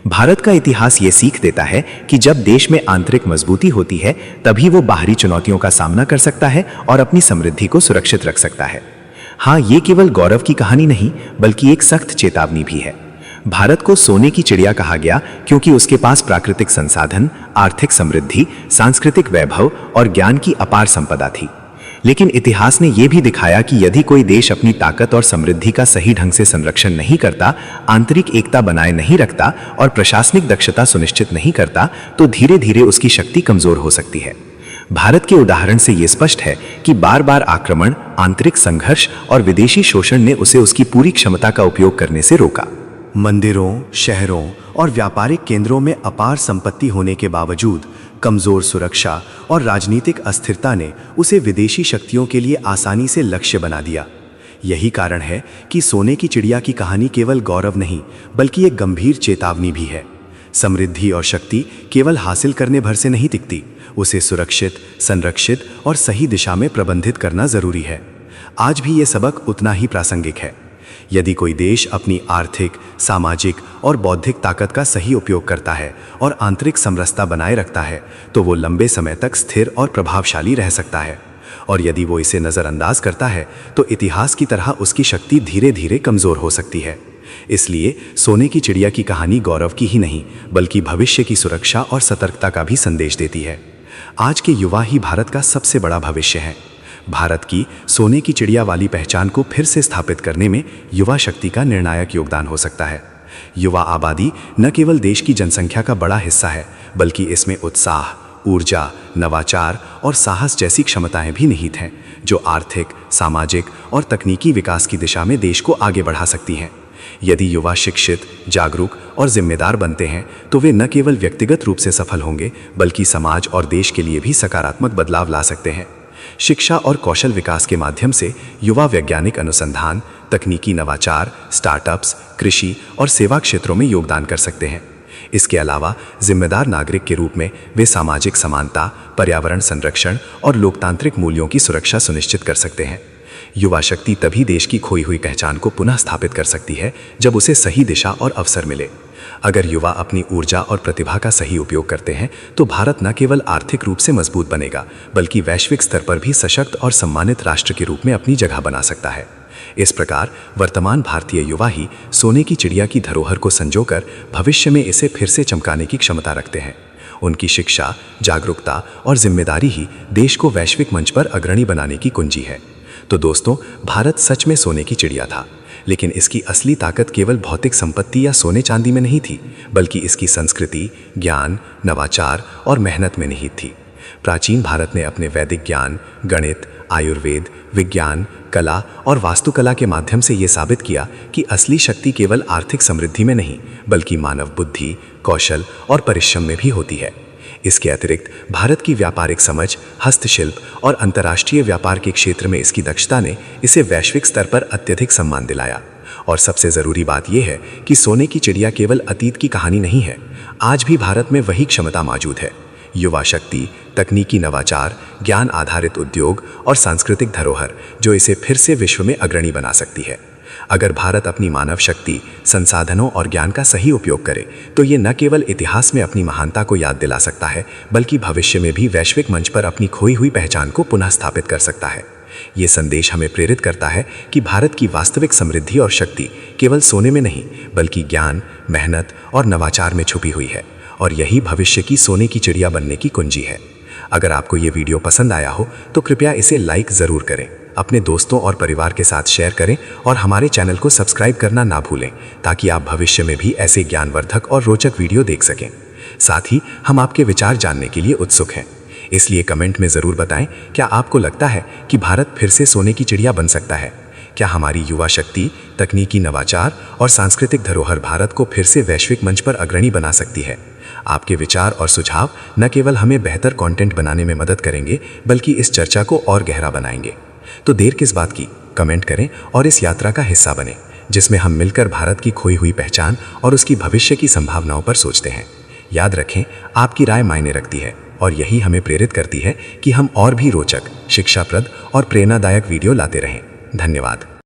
भारत का इतिहास ये सीख देता है कि जब देश में आंतरिक मजबूती होती है, तभी वो बाहरी चुनौतियों का सामना कर सकता है और अपनी समृद्धि को सुरक्षित रख सकता है। हाँ, ये केवल गौरव की कहानी नहीं, बल्कि एक सख्त चेतावनी भी है। भारत को सोने की चिड़िया कहा गया क्योंकि उसके पास प्राकृतिक संसाधन, आर्थिक समृद्धि, सांस्कृतिक वैभव और ज्ञान की अपार संपदा थी। लेकिन इतिहास ने यह भी दिखाया कि यदि कोई देश अपनी ताकत और समृद्धि का सही ढंग से संरक्षण नहीं करता, आंतरिक एकता बनाए नहीं रखता और प्रशासनिक दक्षता सुनिश्चित नहीं करता, तो धीरे धीरे उसकी शक्ति कमजोर हो सकती है। भारत के उदाहरण से यह स्पष्ट है कि बार बार आक्रमण, आंतरिक संघर्ष और विदेशी शोषण ने उसे उसकी पूरी क्षमता का उपयोग करने से रोका। मंदिरों, शहरों और व्यापारिक केंद्रों में अपार संपत्ति होने के बावजूद कमजोर सुरक्षा और राजनीतिक अस्थिरता ने उसे विदेशी शक्तियों के लिए आसानी से लक्ष्य बना दिया। यही कारण है कि सोने की चिड़िया की कहानी केवल गौरव नहीं, बल्कि एक गंभीर चेतावनी भी है। समृद्धि और शक्ति केवल हासिल करने भर से नहीं टिकती, उसे सुरक्षित, संरक्षित और सही दिशा में प्रबंधित करना जरूरी है। आज भी ये सबक उतना ही प्रासंगिक है। यदि कोई देश अपनी आर्थिक, सामाजिक और बौद्धिक ताकत का सही उपयोग करता है और आंतरिक समरसता बनाए रखता है, तो वो लंबे समय तक स्थिर और प्रभावशाली रह सकता है। और यदि वो इसे नज़रअंदाज करता है, तो इतिहास की तरह उसकी शक्ति धीरे धीरे कमज़ोर हो सकती है। इसलिए सोने की चिड़िया की कहानी गौरव की ही नहीं, बल्कि भविष्य की सुरक्षा और सतर्कता का भी संदेश देती है। आज के युवा ही भारत का सबसे बड़ा भविष्य है। भारत की सोने की चिड़िया वाली पहचान को फिर से स्थापित करने में युवा शक्ति का निर्णायक योगदान हो सकता है। युवा आबादी न केवल देश की जनसंख्या का बड़ा हिस्सा है, बल्कि इसमें उत्साह, ऊर्जा, नवाचार और साहस जैसी क्षमताएं भी निहित हैं, जो आर्थिक, सामाजिक और तकनीकी विकास की दिशा में देश को आगे बढ़ा सकती हैं। यदि युवा शिक्षित, जागरूक और जिम्मेदार बनते हैं, तो वे न केवल व्यक्तिगत रूप से सफल होंगे, बल्कि समाज और देश के लिए भी सकारात्मक बदलाव ला सकते हैं। शिक्षा और कौशल विकास के माध्यम से युवा वैज्ञानिक अनुसंधान, तकनीकी नवाचार, स्टार्टअप्स, कृषि और सेवा क्षेत्रों में योगदान कर सकते हैं। इसके अलावा जिम्मेदार नागरिक के रूप में वे सामाजिक समानता, पर्यावरण संरक्षण और लोकतांत्रिक मूल्यों की सुरक्षा सुनिश्चित कर सकते हैं। युवा शक्ति तभी देश की खोई हुई पहचान को पुनः स्थापित कर सकती है, जब उसे सही दिशा और अवसर मिले। अगर युवा अपनी ऊर्जा और प्रतिभा का सही उपयोग करते हैं, तो भारत न केवल आर्थिक रूप से मजबूत बनेगा, बल्कि वैश्विक स्तर पर भी सशक्त और सम्मानित राष्ट्र के रूप में अपनी जगह बना सकता है। इस प्रकार वर्तमान भारतीय युवा ही सोने की चिड़िया की धरोहर को संजोकर भविष्य में इसे फिर से चमकाने की क्षमता रखते हैं। उनकी शिक्षा, जागरूकता और जिम्मेदारी ही देश को वैश्विक मंच पर अग्रणी बनाने की कुंजी है। तो दोस्तों, भारत सच में सोने की चिड़िया था, लेकिन इसकी असली ताकत केवल भौतिक संपत्ति या सोने चांदी में नहीं थी, बल्कि इसकी संस्कृति, ज्ञान, नवाचार और मेहनत में निहित थी। प्राचीन भारत ने अपने वैदिक ज्ञान, गणित, आयुर्वेद, विज्ञान, कला और वास्तुकला के माध्यम से ये साबित किया कि असली शक्ति केवल आर्थिक समृद्धि में नहीं, बल्कि मानव बुद्धि, कौशल और परिश्रम में भी होती है। इसके अतिरिक्त भारत की व्यापारिक समझ, हस्तशिल्प और अंतर्राष्ट्रीय व्यापार के क्षेत्र में इसकी दक्षता ने इसे वैश्विक स्तर पर अत्यधिक सम्मान दिलाया। और सबसे ज़रूरी बात यह है कि सोने की चिड़िया केवल अतीत की कहानी नहीं है। आज भी भारत में वही क्षमता मौजूद है। युवा शक्ति, तकनीकी नवाचार, ज्ञान आधारित उद्योग और सांस्कृतिक धरोहर, जो इसे फिर से विश्व में अग्रणी बना सकती है। अगर भारत अपनी मानव शक्ति, संसाधनों और ज्ञान का सही उपयोग करे, तो ये न केवल इतिहास में अपनी महानता को याद दिला सकता है, बल्कि भविष्य में भी वैश्विक मंच पर अपनी खोई हुई पहचान को पुनः स्थापित कर सकता है। ये संदेश हमें प्रेरित करता है कि भारत की वास्तविक समृद्धि और शक्ति केवल सोने में नहीं, बल्कि ज्ञान, मेहनत और नवाचार में छुपी हुई है। और यही भविष्य की सोने की चिड़िया बनने की कुंजी है। अगर आपको ये वीडियो पसंद आया हो तो कृपया इसे लाइक ज़रूर करें, अपने दोस्तों और परिवार के साथ शेयर करें और हमारे चैनल को सब्सक्राइब करना ना भूलें, ताकि आप भविष्य में भी ऐसे ज्ञानवर्धक और रोचक वीडियो देख सकें। साथ ही हम आपके विचार जानने के लिए उत्सुक हैं, इसलिए कमेंट में ज़रूर बताएं, क्या आपको लगता है कि भारत फिर से सोने की चिड़िया बन सकता है? क्या हमारी युवा शक्ति, तकनीकी नवाचार और सांस्कृतिक धरोहर भारत को फिर से वैश्विक मंच पर अग्रणी बना सकती है? आपके विचार और सुझाव न केवल हमें बेहतर कंटेंट बनाने में मदद करेंगे, बल्कि इस चर्चा को और गहरा बनाएंगे। तो देर किस बात की, कमेंट करें और इस यात्रा का हिस्सा बने, जिसमें हम मिलकर भारत की खोई हुई पहचान और उसकी भविष्य की संभावनाओं पर सोचते हैं। याद रखें, आपकी राय मायने रखती है और यही हमें प्रेरित करती है कि हम और भी रोचक, शिक्षाप्रद और प्रेरणादायक वीडियो लाते रहें। धन्यवाद।